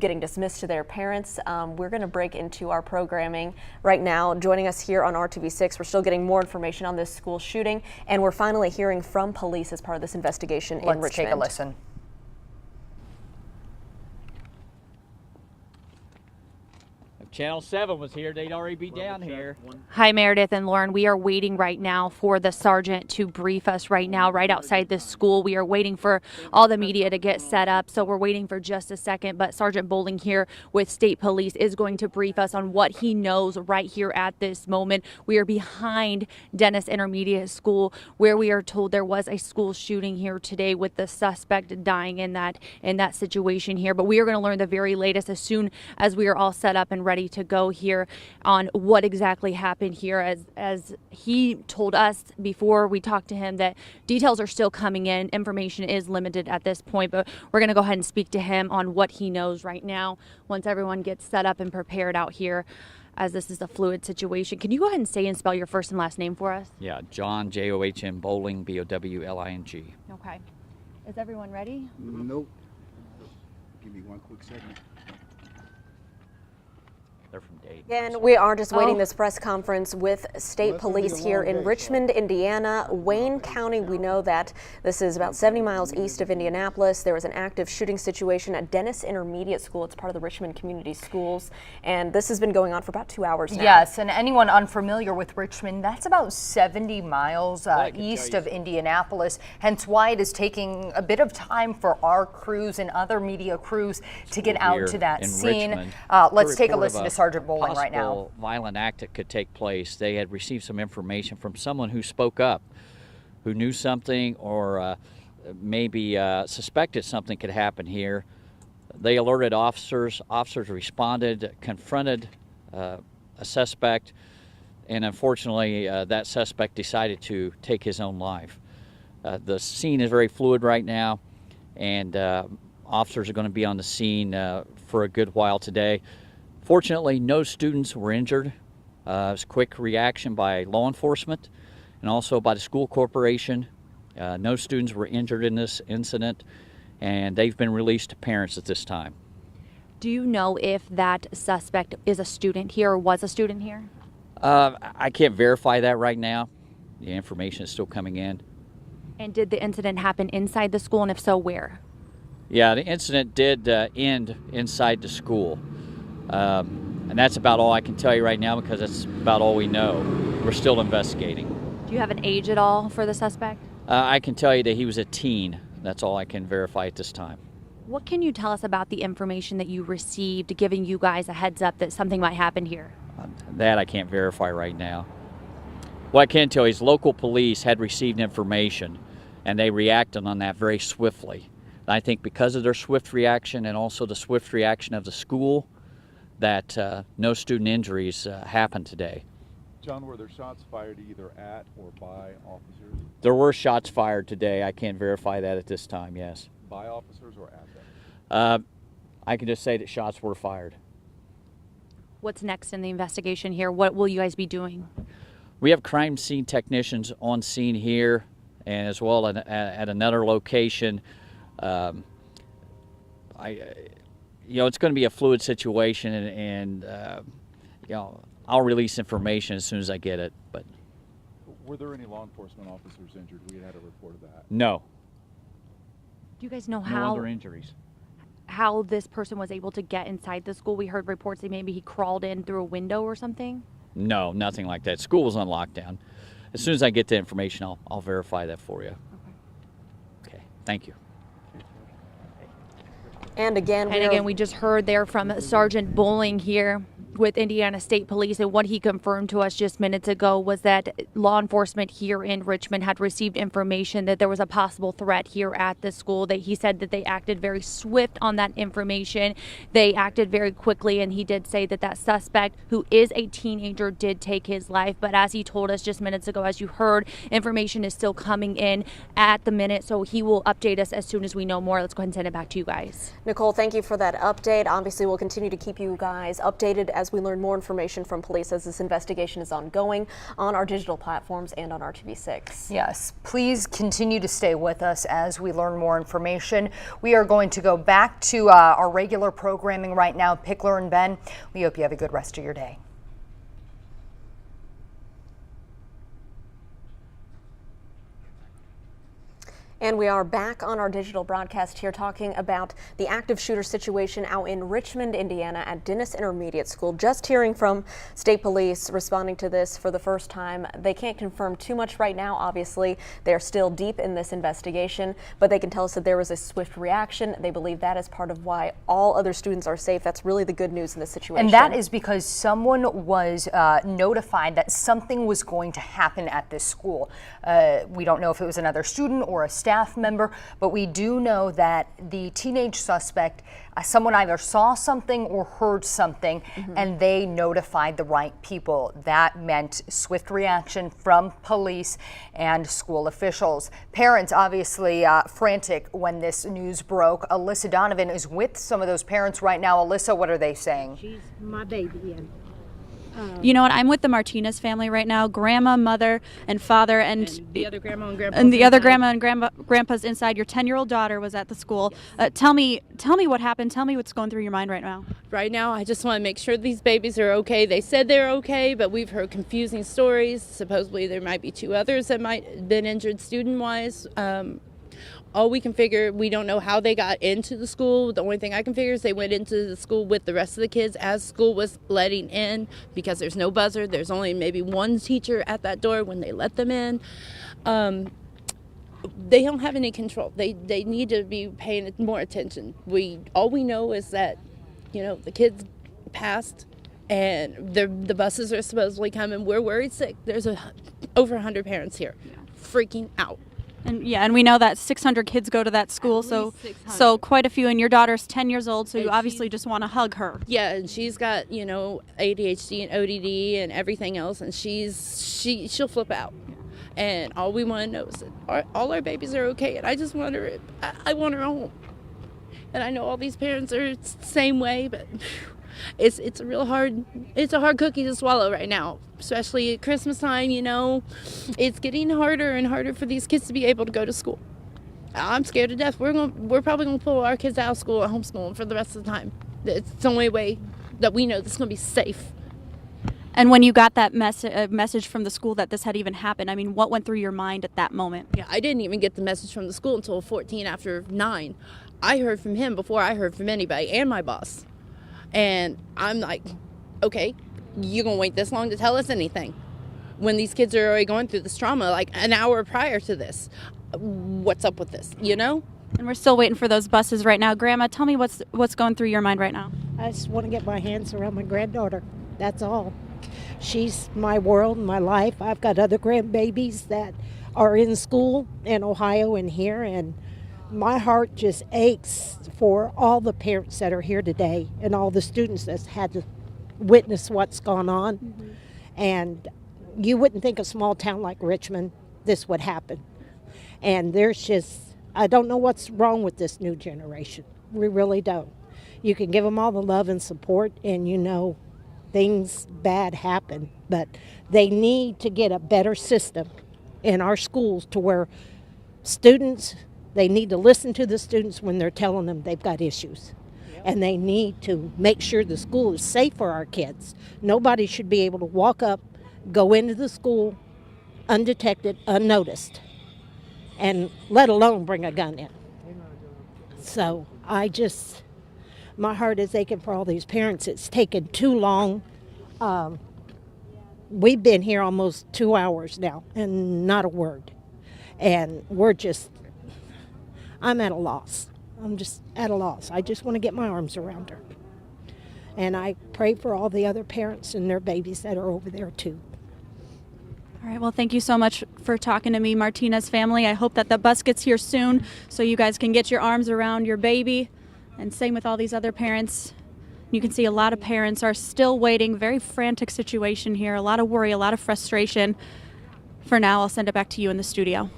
getting dismissed to their parents. We're going to break into our programming right now. Joining us here on RTV6, we're still getting more information on this school shooting, and we're finally hearing from police as part of this investigation in Richmond. Let's take a listen. If Channel 7 was here, they'd already be down here. Hi, Meredith and Lauren. We are waiting right now for the sergeant to brief us right now, right outside this school. We are waiting for all the media to get set up, so we're waiting for just a second. But Sergeant Bowling here with State Police is going to brief us on what he knows right here at this moment. We are behind Dennis Intermediate School, where we are told there was a school shooting here today with the suspect dying in that situation here. But we are going to learn the very latest as soon as we are all set up and ready to go here on what exactly happened here, as he told us before we talked to him that details are still coming in. Information is limited at this point, but we're going to go ahead and speak to him on what he knows right now once everyone gets set up and prepared out here, as this is a fluid situation. Can you go ahead and say and spell your first and last name for us? Yeah, John, John, Bowling, Bowling. Okay. Is everyone ready? Nope. Give me one quick second. They're from Dayton. Again, we are just waiting this press conference with State Police here in Richmond, Indiana. Wayne County, we know that this is about 70 miles east of Indianapolis. There was an active shooting situation at Dennis Intermediate School. It's part of the Richmond Community Schools, and this has been going on for about 2 hours now. Yes, and anyone unfamiliar with Richmond, that's about 70 miles east of Indianapolis, hence why it is taking a bit of time for our crews and other media crews to get out to that scene. Let's take a listen to Sergeant Bowling right now. Possible violent act that could take place. They had received some information from someone who spoke up, who knew something or maybe suspected something could happen here. They alerted officers. Officers responded, confronted a suspect, and unfortunately that suspect decided to take his own life. The scene is very fluid right now, and officers are going to be on the scene for a good while today. Fortunately, no students were injured. It was a quick reaction by law enforcement and also by the school corporation. No students were injured in this incident, and they've been released to parents at this time. Do you know if that suspect is a student here or was a student here? I can't verify that right now. The information is still coming in. And did the incident happen inside the school, and if so, where? Yeah, the incident did end inside the school. And that's about all I can tell you right now because that's about all we know. We're still investigating. Do you have an age at all for the suspect? I can tell you that he was a teen. That's all I can verify at this time. What can you tell us about the information that you received, giving you guys a heads up that something might happen here? That I can't verify right now. What I can tell you is local police had received information, and they reacted on that very swiftly. And I think because of their swift reaction and also the swift reaction of the school, that no student injuries happened today. John, were there shots fired either at or by officers? There were shots fired today. I can't verify that at this time, yes. By officers or at them? I can just say that shots were fired. What's next in the investigation here? What will you guys be doing? We have crime scene technicians on scene here, and as well at another location. It's going to be a fluid situation, and I'll release information as soon as I get it. But Were there any law enforcement officers injured? We had a report of that. no, Do you guys know no other injuries. how this person was able to get inside the school? We heard reports that maybe he crawled in through a window or something. No, nothing like that. School was on lockdown. As soon as I get the information, I'll verify that for you. Okay, thank you. And again, We just heard there from Sergeant Bowling here with Indiana State Police, and what he confirmed to us just minutes ago was that law enforcement here in Richmond had received information that there was a possible threat here at the school. That he said that they acted very swift on that information. They acted very quickly, and he did say that that suspect, who is a teenager, did take his life. But as he told us just minutes ago, as you heard, information is still coming in at the minute, so he will update us as soon as we know more. Let's go ahead and send it back to you guys. Nicole, thank you for that update. Obviously, we'll continue to keep you guys updated as we learn more information from police as this investigation is ongoing on our digital platforms and on RTV6. Yes, please continue to stay with us as we learn more information. We are going to go back to our regular programming right now. Pickler and Ben, we hope you have a good rest of your day. And we are back on our digital broadcast here talking about the active shooter situation out in Richmond, Indiana at Dennis Intermediate School. Just hearing from state police responding to this for the first time. They can't confirm too much right now, obviously. They're still deep in this investigation, but they can tell us that there was a swift reaction. They believe that is part of why all other students are safe. That's really the good news in this situation. And that is because someone was notified that something was going to happen at this school. We don't know if it was another student or a staff member, but we do know that the teenage suspect, someone either saw something or heard something, and they notified the right people. That meant swift reaction from police and school officials. Parents obviously frantic when this news broke. Alyssa Donovan is with some of those parents right now. Alyssa, what are they saying? She's my baby. And You know what? I'm with the Martinez family right now. Grandma, mother, and father, and the other grandma and grandpa. and the other grandma and grandpa's inside. Your 10-year-old daughter was at the school. Tell me what happened. Tell me what's going through your mind right now. Right now, I just want to make sure these babies are okay. They said they're okay, but we've heard confusing stories. Supposedly, there might be 2 others that might have been injured student-wise. All we can figure, we don't know how they got into the school. The only thing I can figure is they went into the school with the rest of the kids as school was letting in, because there's no buzzer. There's only maybe one teacher at that door when they let them in. They don't have any control. They need to be paying more attention. All we know is that, the kids passed and the buses are supposedly coming. We're worried sick. There's over 100 parents here freaking out. And we know that 600 kids go to that school, so quite a few. And your daughter's 10 years old, so you obviously just want to hug her. Yeah, and she's got ADHD and ODD and everything else, and she'll flip out. And all we want to know is that all our babies are okay, and I just want her. I want her home. And I know all these parents are the same way, but it's a hard cookie to swallow right now, especially at Christmas time. It's getting harder and harder for these kids to be able to go to school. I'm scared to death. We're probably gonna pull our kids out of school and homeschool them for the rest of the time. It's the only way that we know this is gonna be safe. And when you got that message from the school that this had even happened, I mean, what went through your mind at that moment? Yeah, I didn't even get the message from the school until 14 after 9. I heard from him before I heard from anybody and my boss. And I'm like, okay, you're going to wait this long to tell us anything? When these kids are already going through this trauma like an hour prior to this. What's up with this, And we're still waiting for those buses right now. Grandma, tell me what's going through your mind right now. I just want to get my hands around my granddaughter. That's all. She's my world, my life. I've got other grandbabies that are in school in Ohio and here, and my heart just aches for all the parents that are here today and all the students that's had to witness what's gone on. Mm-hmm. And you wouldn't think a small town like Richmond, this would happen. And I don't know what's wrong with this new generation. We really don't. You can give them all the love and support, and things bad happen, but they need to get a better system in our schools to where students, they need to listen to the students when they're telling them they've got issues. And they need to make sure the school is safe for our kids. Nobody should be able to walk up, go into the school undetected, unnoticed, and let alone bring a gun in. So my heart is aching for all these parents. It's taken too long. We've been here almost 2 hours now and not a word. And I'm at a loss. I'm just at a loss. I just want to get my arms around her. And I pray for all the other parents and their babies that are over there too. All right, well, thank you so much for talking to me, Martinez family. I hope that the bus gets here soon so you guys can get your arms around your baby. And same with all these other parents. You can see a lot of parents are still waiting. Very frantic situation here. A lot of worry, a lot of frustration. For now, I'll send it back to you in the studio.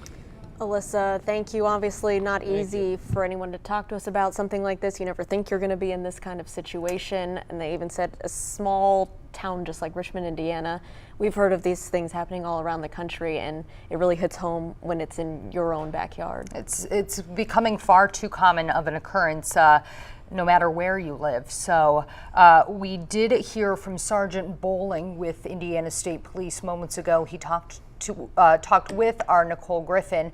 Alyssa, thank you. Obviously not easy for anyone to talk to us about something like this. You never think you're going to be in this kind of situation. And they even said a small town just like Richmond, Indiana. We've heard of these things happening all around the country, and it really hits home when it's in your own backyard. It's becoming far too common of an occurrence. No matter where you live. So we did hear from Sergeant Bowling with Indiana State Police moments ago. He talked with our Nicole Griffin.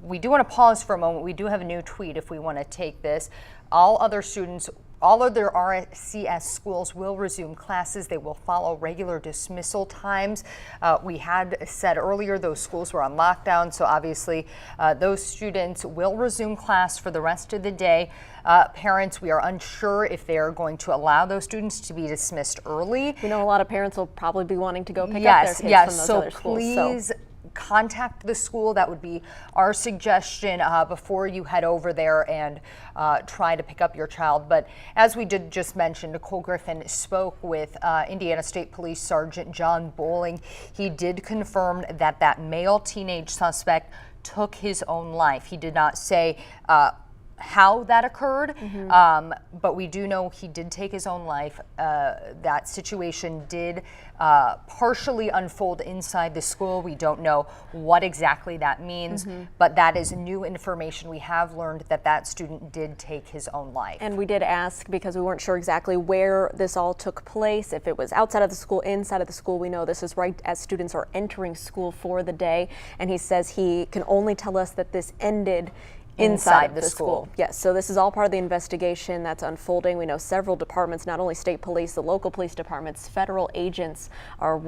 We do want to pause for a moment. We do have a new tweet if we want to take this. All other RCS schools will resume classes. They will follow regular dismissal times. We had said earlier those schools were on lockdown, so obviously those students will resume class for the rest of the day. Parents, we are unsure if they are going to allow those students to be dismissed early. We know a lot of parents will probably be wanting to go pick up their kids from those other schools. Please contact the school. That would be our suggestion before you head over there and try to pick up your child. But as we did just mention, Nicole Griffin spoke with Indiana State Police Sergeant John Bowling. He did confirm that that male teenage suspect took his own life. He did not say how that occurred, but we do know he did take his own life. That situation did partially unfold inside the school. We don't know what exactly that means, but that is new information. We have learned that that student did take his own life. And we did ask because we weren't sure exactly where this all took place, if it was outside of the school, inside of the school. We know this is right as students are entering school for the day, and he says he can only tell us that this ended inside of the school. Yes, so this is all part of the investigation that's unfolding. We know several departments, not only state police, the local police departments, federal agents are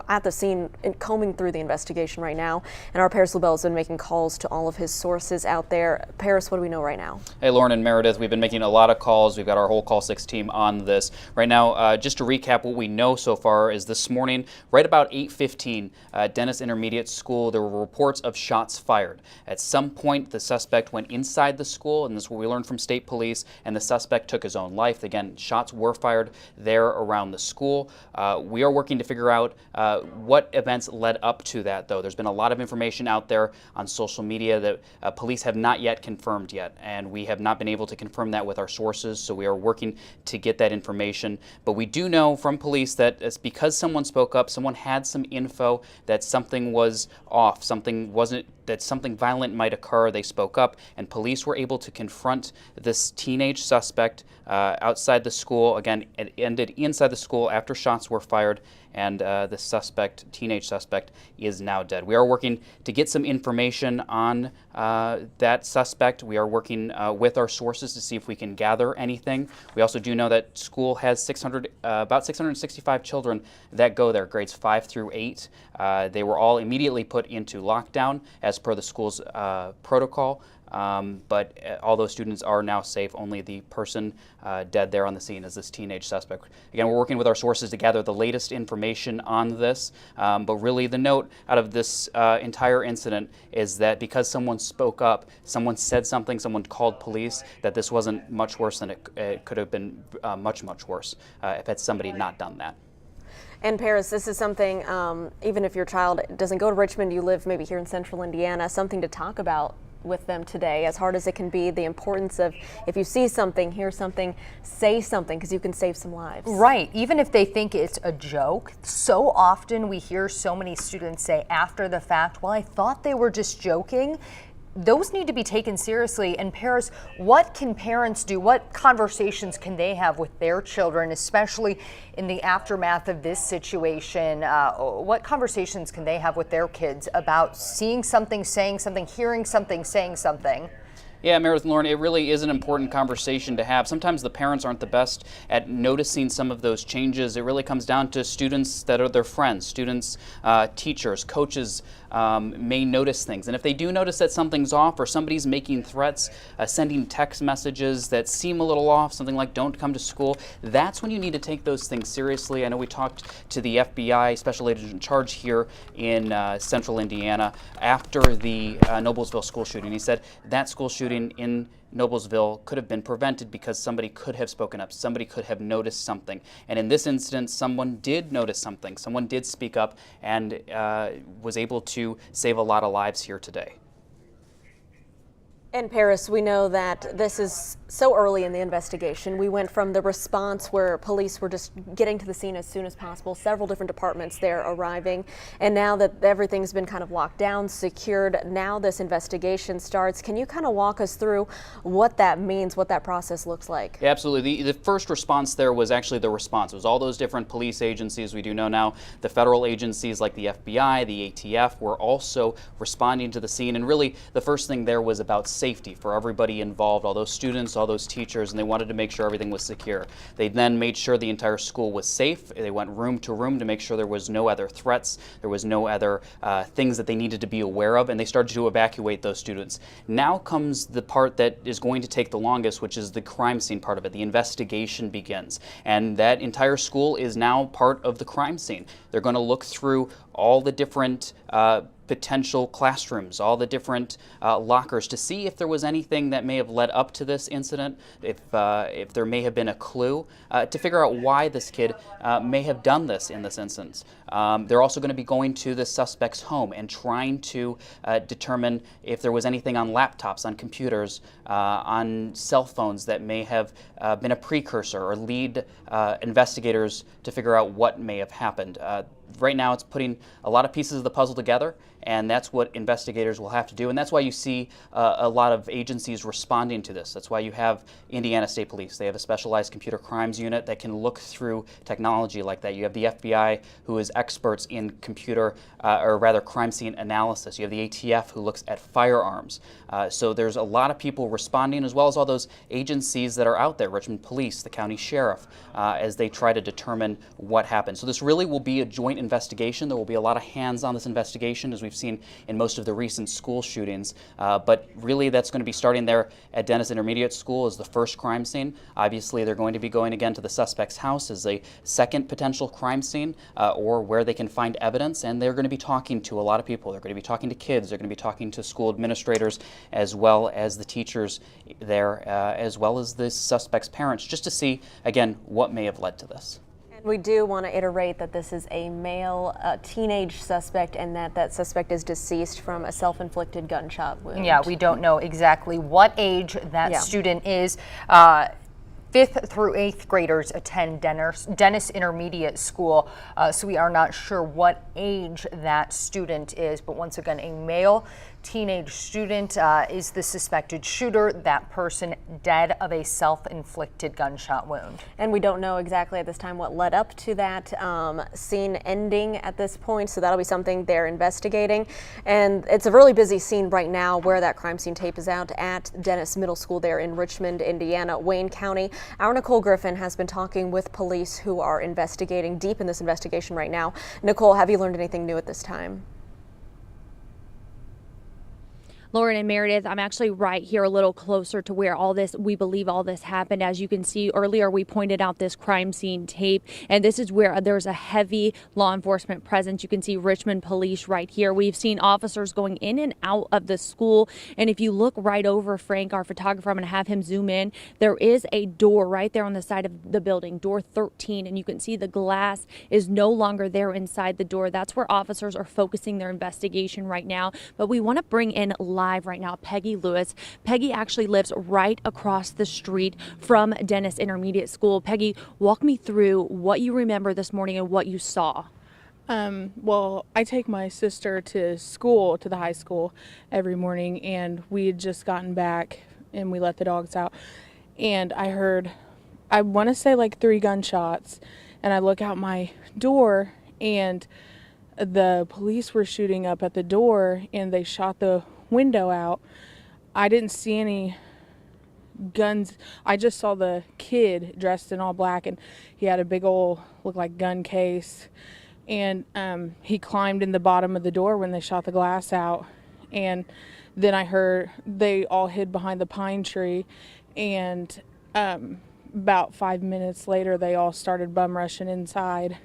at the scene combing through the investigation right now. And our Paris LaBelle has been making calls to all of his sources out there. Paris, what do we know right now? Hey, Lauren and Meredith, we've been making a lot of calls. We've got our whole Call 6 team on this. Right now, just to recap what we know so far is this morning, right about 8:15, Dennis Intermediate School, there were reports of shots fired. At some point, the suspect went inside the school, and this is what we learned from state police, and the suspect took his own life. Again, shots were fired there around the school. We are working to figure out what events led up to that, though. There's been a lot of information out there on social media that police have not yet confirmed yet, and we have not been able to confirm that with our sources, so we are working to get that information. But we do know from police that it's because someone spoke up, someone had some info that something was off, that something violent might occur. They spoke up, and police were able to confront this teenage suspect outside the school. Again, it ended inside the school after shots were fired, and the teenage suspect, is now dead. We are working to get some information on that suspect. We are working with our sources to see if we can gather anything. We also do know that school has about 665 children that go there, grades 5 through 8. They were all immediately put into lockdown as per the school's protocol. But all those students are now safe. Only the person dead there on the scene is this teenage suspect. Again, we're working with our sources to gather the latest information on this. But really the note out of this entire incident is that because someone spoke up, someone said something, someone called police, that this wasn't much worse than it could have been much, much worse if had somebody not done that. And Paris, this is something, even if your child doesn't go to Richmond, you live maybe here in central Indiana, something to talk about with them today, as hard as it can be, the importance of if you see something, hear something, say something, because you can save some lives. Right, even if they think it's a joke. So often we hear so many students say after the fact, well, I thought they were just joking. Those need to be taken seriously. And Paris, what can parents do? What conversations can they have with their children, especially in the aftermath of this situation? What conversations can they have with their kids about seeing something, saying something, hearing something, saying something? Yeah, Meredith and Lauren, it really is an important conversation to have. Sometimes the parents aren't the best at noticing some of those changes. It really comes down to students that are their friends. Students, teachers, coaches may notice things. And if they do notice that something's off or somebody's making threats, sending text messages that seem a little off, something like don't come to school, that's when you need to take those things seriously. I know we talked to the FBI Special Agent in Charge here in central Indiana after the Noblesville school shooting. He said that school shooting in Noblesville could have been prevented because somebody could have spoken up, somebody could have noticed something. And in this instance, someone did notice something, someone did speak up and was able to save a lot of lives here today. In Paris, we know that this is so early in the investigation. We went from the response where police were just getting to the scene as soon as possible, several different departments there arriving, and now that everything's been kind of locked down, secured, now this investigation starts. Can you kind of walk us through what that means, what that process looks like? Yeah, absolutely. The first response there was actually the response. It was all those different police agencies. We do know now the federal agencies like the FBI, the ATF were also responding to the scene, and really the first thing there was about safety for everybody involved, all those students, all those teachers, and they wanted to make sure everything was secure. They then made sure the entire school was safe. They went room to room to make sure there was no other threats, there was no other things that they needed to be aware of, and they started to evacuate those students. Now comes the part that is going to take the longest, which is the crime scene part of it. The investigation begins, and that entire school is now part of the crime scene. They're going to look through all the different potential classrooms, all the different lockers to see if there was anything that may have led up to this incident, if there may have been a clue to figure out why this kid may have done this in this instance. They're also going to be going to the suspect's home and trying to determine if there was anything on laptops, on computers, on cell phones that may have been a precursor or lead investigators to figure out what may have happened. Right now it's putting a lot of pieces of the puzzle together, and that's what investigators will have to do, and that's why you see a lot of agencies responding to this. That's why you have Indiana State Police. They have a specialized computer crimes unit that can look through technology like that. You have the FBI, who is experts in computer, or rather crime scene analysis. You have the ATF, who looks at firearms. So there's a lot of people responding, as well as all those agencies that are out there, Richmond Police, the county sheriff, as they try to determine what happened. So this really will be a joint investigation. There will be a lot of hands on this investigation, as we've seen in most of the recent school shootings. But really that's going to be starting there at Dennis Intermediate School as the first crime scene. Obviously they're going to be going again to the suspect's house as a second potential crime scene, or where they can find evidence, and they're going to be talking to a lot of people. They're going to be talking to kids, they're going to be talking to school administrators, as well as the teachers there, as well as the suspect's parents, just to see, again, what may have led to this. We do want to iterate that this is a male teenage suspect, and that suspect is deceased from a self-inflicted gunshot wound. Yeah, we don't know exactly what age that student is. 5th through 8th graders attend Dennis Intermediate School, so we are not sure what age that student is, but once again, a male teenage student is the suspected shooter, that person dead of a self-inflicted gunshot wound. And we don't know exactly at this time what led up to that scene ending at this point, so that'll be something they're investigating. And it's a really busy scene right now where that crime scene tape is out at Dennis Middle School there in Richmond, Indiana, Wayne County. Our Nicole Griffin has been talking with police who are investigating, deep in this investigation right now. Nicole, have you learned anything new at this time? Lauren and Meredith, I'm actually right here a little closer to where we believe all this happened. As you can see earlier, we pointed out this crime scene tape, and this is where there's a heavy law enforcement presence. You can see Richmond Police right here. We've seen officers going in and out of the school, and if you look right over Frank, our photographer, I'm going to have him zoom in. There is a door right there on the side of the building, door 13, and you can see the glass is no longer there inside the door. That's where officers are focusing their investigation right now, but we want to bring in live live right now Peggy Lewis. Peggy actually lives right across the street from Dennis Intermediate School. Peggy, walk me through what you remember this morning and what you saw. Well, I take my sister to school, to the high school, every morning, and we had just gotten back and we let the dogs out. And I heard, I want to say like 3 gunshots, and I look out my door and the police were shooting up at the door and they shot the window out. I didn't see any guns. I just saw the kid dressed in all black, and he had a big old, looked like gun case. And he climbed in the bottom of the door when they shot the glass out. And then I heard they all hid behind the pine tree. And about 5 minutes later, they all started bum rushing inside.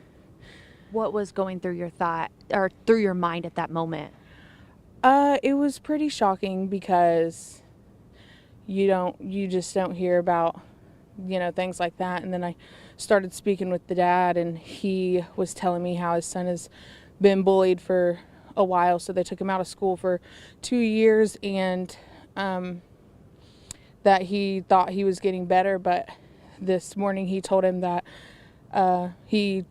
What was going through your thought or through your mind at that moment? It was pretty shocking because you just don't hear about, things like that. And then I started speaking with the dad, and he was telling me how his son has been bullied for a while, so they took him out of school for 2 years, and that he thought he was getting better, but this morning he told him that he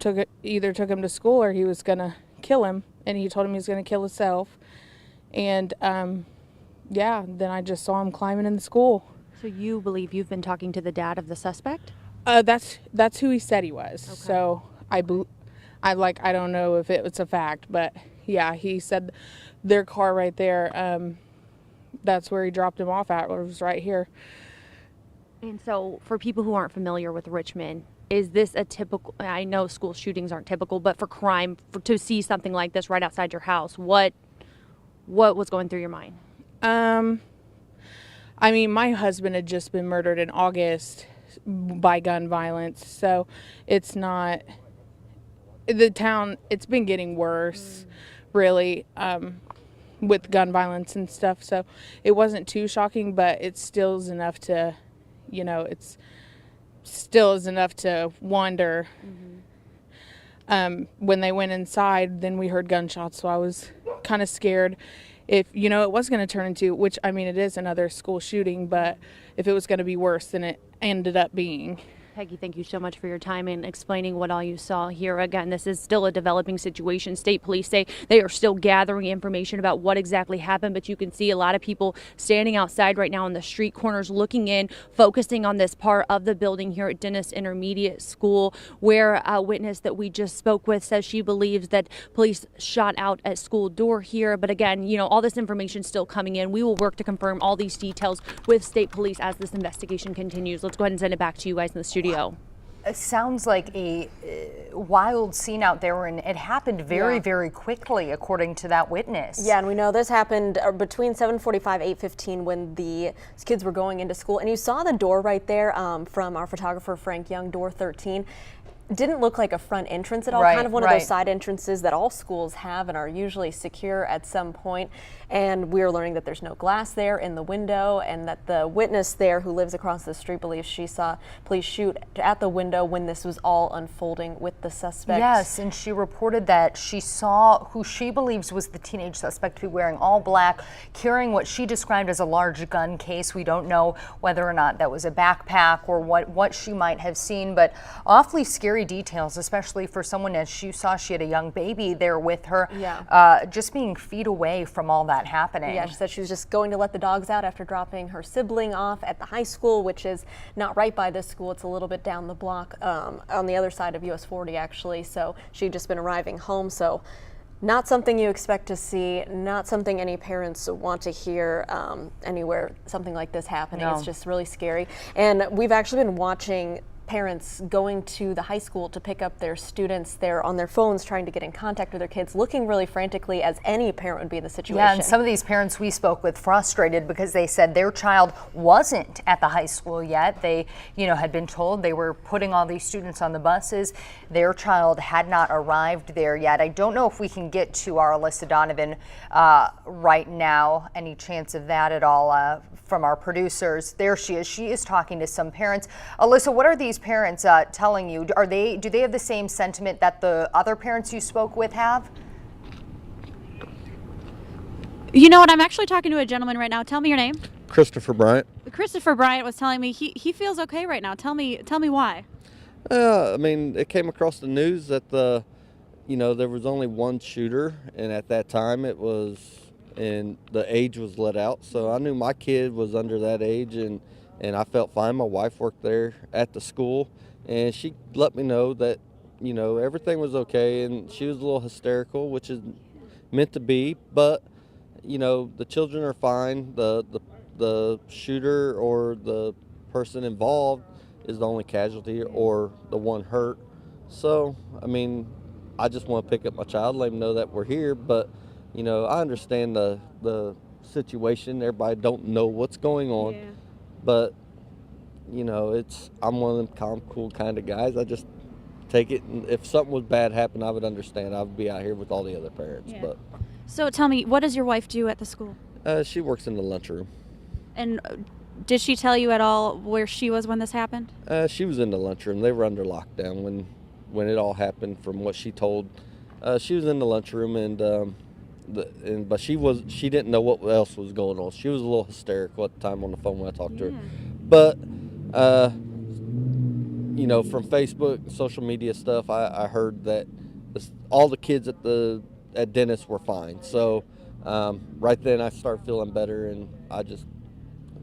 either took him to school or he was gonna kill him, and he told him he was gonna kill himself. And then I just saw him climbing in the school. So you believe you've been talking to the dad of the suspect? That's who he said he was. Okay. So I don't know if it's a fact, but yeah, he said their car right there, that's where he dropped him off at. It was right here. And so for people who aren't familiar with Richmond, is this a typical, I know school shootings aren't typical, but for crime, to see something like this right outside your house, what was going through your mind? I mean, my husband had just been murdered in August by gun violence, so it's not, the town, it's been getting worse, really, with gun violence and stuff, so it wasn't too shocking, but it still is enough to, it's still is enough to wonder. When they went inside, then we heard gunshots, so I was kind of scared if, it was going to turn into, which, I mean, it is another school shooting, but if it was going to be worse than it ended up being. Peggy, thank you so much for your time and explaining what all you saw here. Again, this is still a developing situation. State police say they are still gathering information about what exactly happened, but you can see a lot of people standing outside right now on the street corners looking in, focusing on this part of the building here at Dennis Intermediate School, where a witness that we just spoke with says she believes that police shot out at school door here. But again, all this information still coming in. We will work to confirm all these details with state police as this investigation continues. Let's go ahead and send it back to you guys in the studio. It sounds like a wild scene out there, and it happened very, very quickly, according to that witness. Yeah, and we know this happened between 7:45, 8:15 when the kids were going into school. And you saw the door right there from our photographer, Frank Young, door 13. Didn't look like a front entrance at all, kind of one of those side entrances that all schools have and are usually secure at some point. And we're learning that there's no glass there in the window, and that the witness there who lives across the street believes she saw police shoot at the window when this was all unfolding with the suspect. Yes, and she reported that she saw who she believes was the teenage suspect, who wearing all black, carrying what she described as a large gun case. We don't know whether or not that was a backpack or what she might have seen, but awfully scary details, especially for someone, as you saw, she had a young baby there with her, just being feet away from all that happening. Yeah, she said she was just going to let the dogs out after dropping her sibling off at the high school, which is not right by this school. It's a little bit down the block, on the other side of US 40 actually. So she'd just been arriving home. So not something you expect to see, not something any parents want to hear anywhere, something like this happening. No. It's just really scary. And we've actually been watching parents going to the high school to pick up their students. They're on their phones trying to get in contact with their kids, looking really frantically, as any parent would be in the situation. Yeah, and some of these parents we spoke with frustrated because they said their child wasn't at the high school yet. They, had been told they were putting all these students on the buses. Their child had not arrived there yet. I don't know if we can get to our Alyssa Donovan right now. Any chance of that at all from our producers? There she is. She is talking to some parents. Alyssa, what are these parents telling you? Do they have the same sentiment that the other parents you spoke with have? You know what? I'm actually talking to a gentleman right now. Tell me your name. Christopher Bryant. Christopher Bryant was telling me he feels okay right now. Tell me why. I mean, it came across the news that there was only one shooter, and at that time and the age was let out. So I knew my kid was under that age, and I felt fine. My wife worked there at the school, and she let me know that, everything was okay, and she was a little hysterical, which is meant to be, but, the children are fine. The shooter or the person involved is the only casualty or the one hurt. So, I mean, I just want to pick up my child, let him know that we're here, but, I understand the situation. Everybody don't know what's going on, but, I'm one of them calm, cool kind of guys. I just take it, and if something was bad happen, I would understand. I would be out here with all the other parents, but. So tell me, what does your wife do at the school? She works in the lunchroom. And did she tell you at all where she was when this happened? She was in the lunchroom. They were under lockdown when it all happened. From what she told, she was in the lunchroom, but she didn't know what else was going on. She was a little hysterical at the time on the phone when I talked to her. But from Facebook and social media stuff, I heard that all the kids at Dennis were fine. So right then I started feeling better, and I just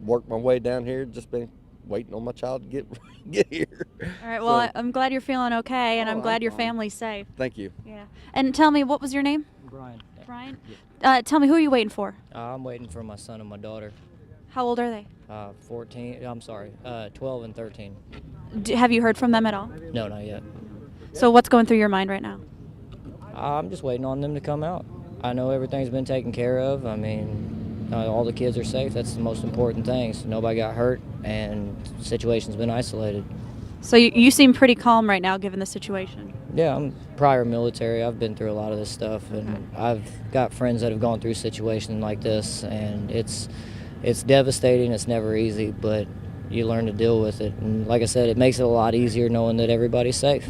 worked my way down here. Just been waiting on my child to get here. All right. Well, I'm glad you're feeling okay, and I'm glad your family's safe. Thank you. Yeah. And tell me, what was your name? Brian. Brian. Tell me, who are you waiting for? I'm waiting for my son and my daughter. How old are they? 12 and 13. Have you heard from them at all? No, not yet. So what's going through your mind right now? I'm just waiting on them to come out. I know everything's been taken care of. I mean, all the kids are safe. That's the most important thing. So nobody got hurt, and the situation's been isolated. So you seem pretty calm right now, given the situation. Yeah, I'm prior military. I've been through a lot of this stuff, and I've got friends that have gone through situations like this, and it's devastating. It's never easy, but you learn to deal with it. And like I said, it makes it a lot easier knowing that everybody's safe.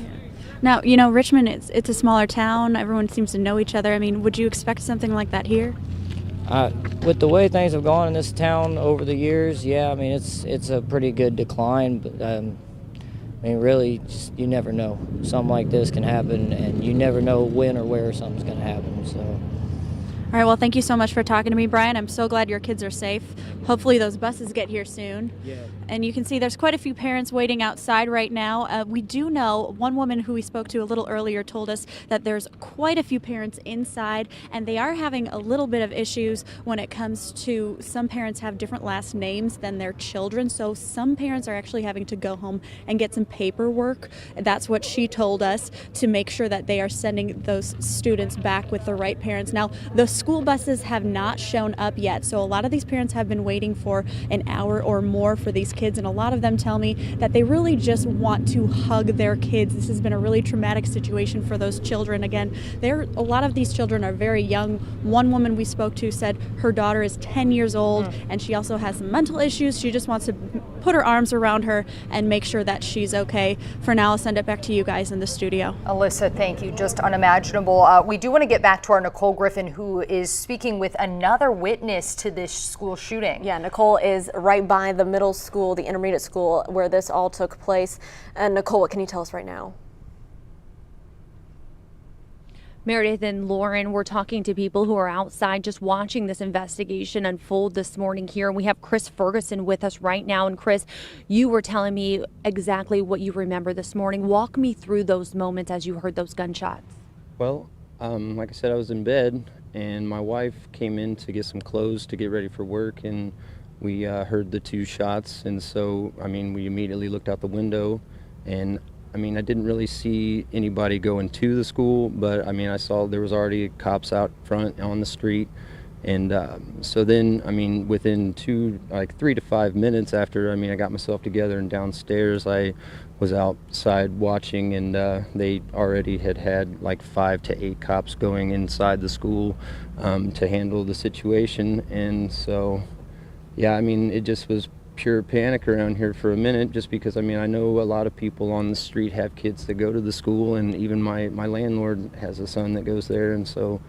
Now, Richmond, it's a smaller town. Everyone seems to know each other. I mean, would you expect something like that here? With the way things have gone in this town over the years, yeah, I mean, it's a pretty good decline, but really, you never know. Something like this can happen, and you never know when or where something's going to happen, so. All right, well, thank you so much for talking to me, Brian. I'm so glad your kids are safe. Hopefully those buses get here soon. Yeah. And you can see there's quite a few parents waiting outside right now. We do know one woman who we spoke to a little earlier told us that there's quite a few parents inside, and they are having a little bit of issues when it comes to some parents have different last names than their children. So some parents are actually having to go home and get some paperwork. That's what she told us, to make sure that they are sending those students back with the right parents. Now, the school buses have not shown up yet, so a lot of these parents have been waiting for an hour or more for these kids, and a lot of them tell me that they really just want to hug their kids. This has been a really traumatic situation for those children. Again, a lot of these children are very young. One woman we spoke to said her daughter is 10 years old, and she also has some mental issues. She just wants to put her arms around her and make sure that she's okay. For now, I'll send it back to you guys in the studio. Alyssa, thank you. Just unimaginable. We do want to get back to our Nicole Griffin, who is speaking with another witness to this school shooting. Yeah, Nicole is right by the middle school, the intermediate school where this all took place. And Nicole, what can you tell us right now? Meredith and Lauren, we're talking to people who are outside just watching this investigation unfold this morning here. And we have Chris Ferguson with us right now. And Chris, you were telling me exactly what you remember this morning. Walk me through those moments as you heard those gunshots. Well, like I said, I was in bed, and my wife came in to get some clothes to get ready for work, and we heard the two shots. And so, we immediately looked out the window, and I didn't really see anybody going to the school, but I saw there was already cops out front on the street. And so then, within 3 to 5 minutes after, I got myself together and downstairs, I was outside watching, and they already had like 5 to 8 cops going inside the school to handle the situation. And so, yeah, it just was pure panic around here for a minute, just because I know a lot of people on the street have kids that go to the school, and even my landlord has a son that goes there, and so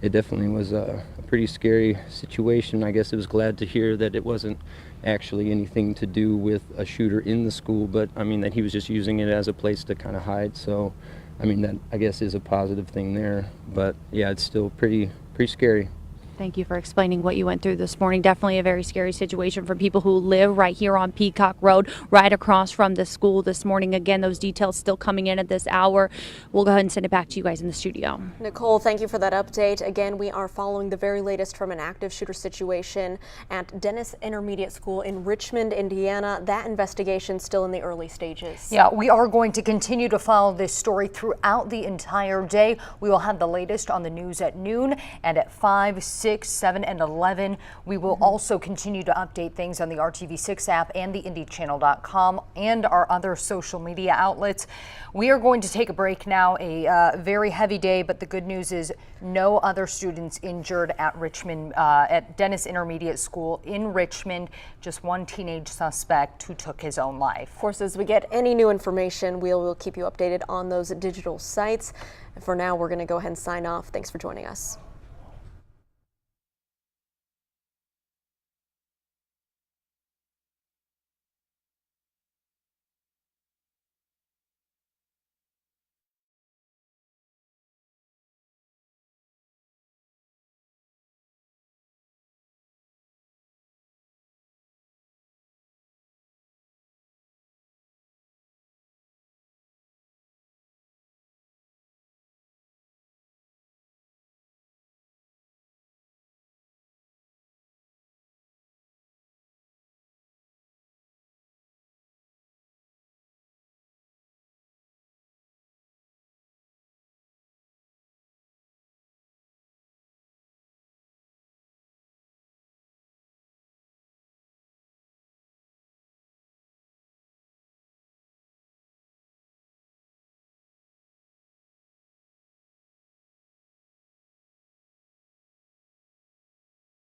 it definitely was a pretty scary situation. I guess it was glad to hear that it wasn't actually anything to do with a shooter in the school, but I mean that he was just using it as a place to kind of hide. So, I mean, that I guess is a positive thing there. But yeah, it's still pretty scary. Thank you for explaining what you went through this morning. Definitely a very scary situation for people who live right here on Peacock Road, right across from the school this morning. Again, those details still coming in at this hour. We'll go ahead and send it back to you guys in the studio. Nicole, thank you for that update. Again, we are following the very latest from an active shooter situation at Dennis Intermediate School in Richmond, Indiana. That investigation still in the early stages. Yeah, we are going to continue to follow this story throughout the entire day. We will have the latest on the news at noon and at 5, 6, 7, and 11. We will also continue to update things on the RTV6 app and the IndyChannel.com and our other social media outlets. We are going to take a break now. A very heavy day, but the good news is no other students injured at Richmond, at Dennis Intermediate School in Richmond. Just one teenage suspect who took his own life. Of course, as we get any new information, we'll keep you updated on those digital sites. For now, we're going to go ahead and sign off. Thanks for joining us.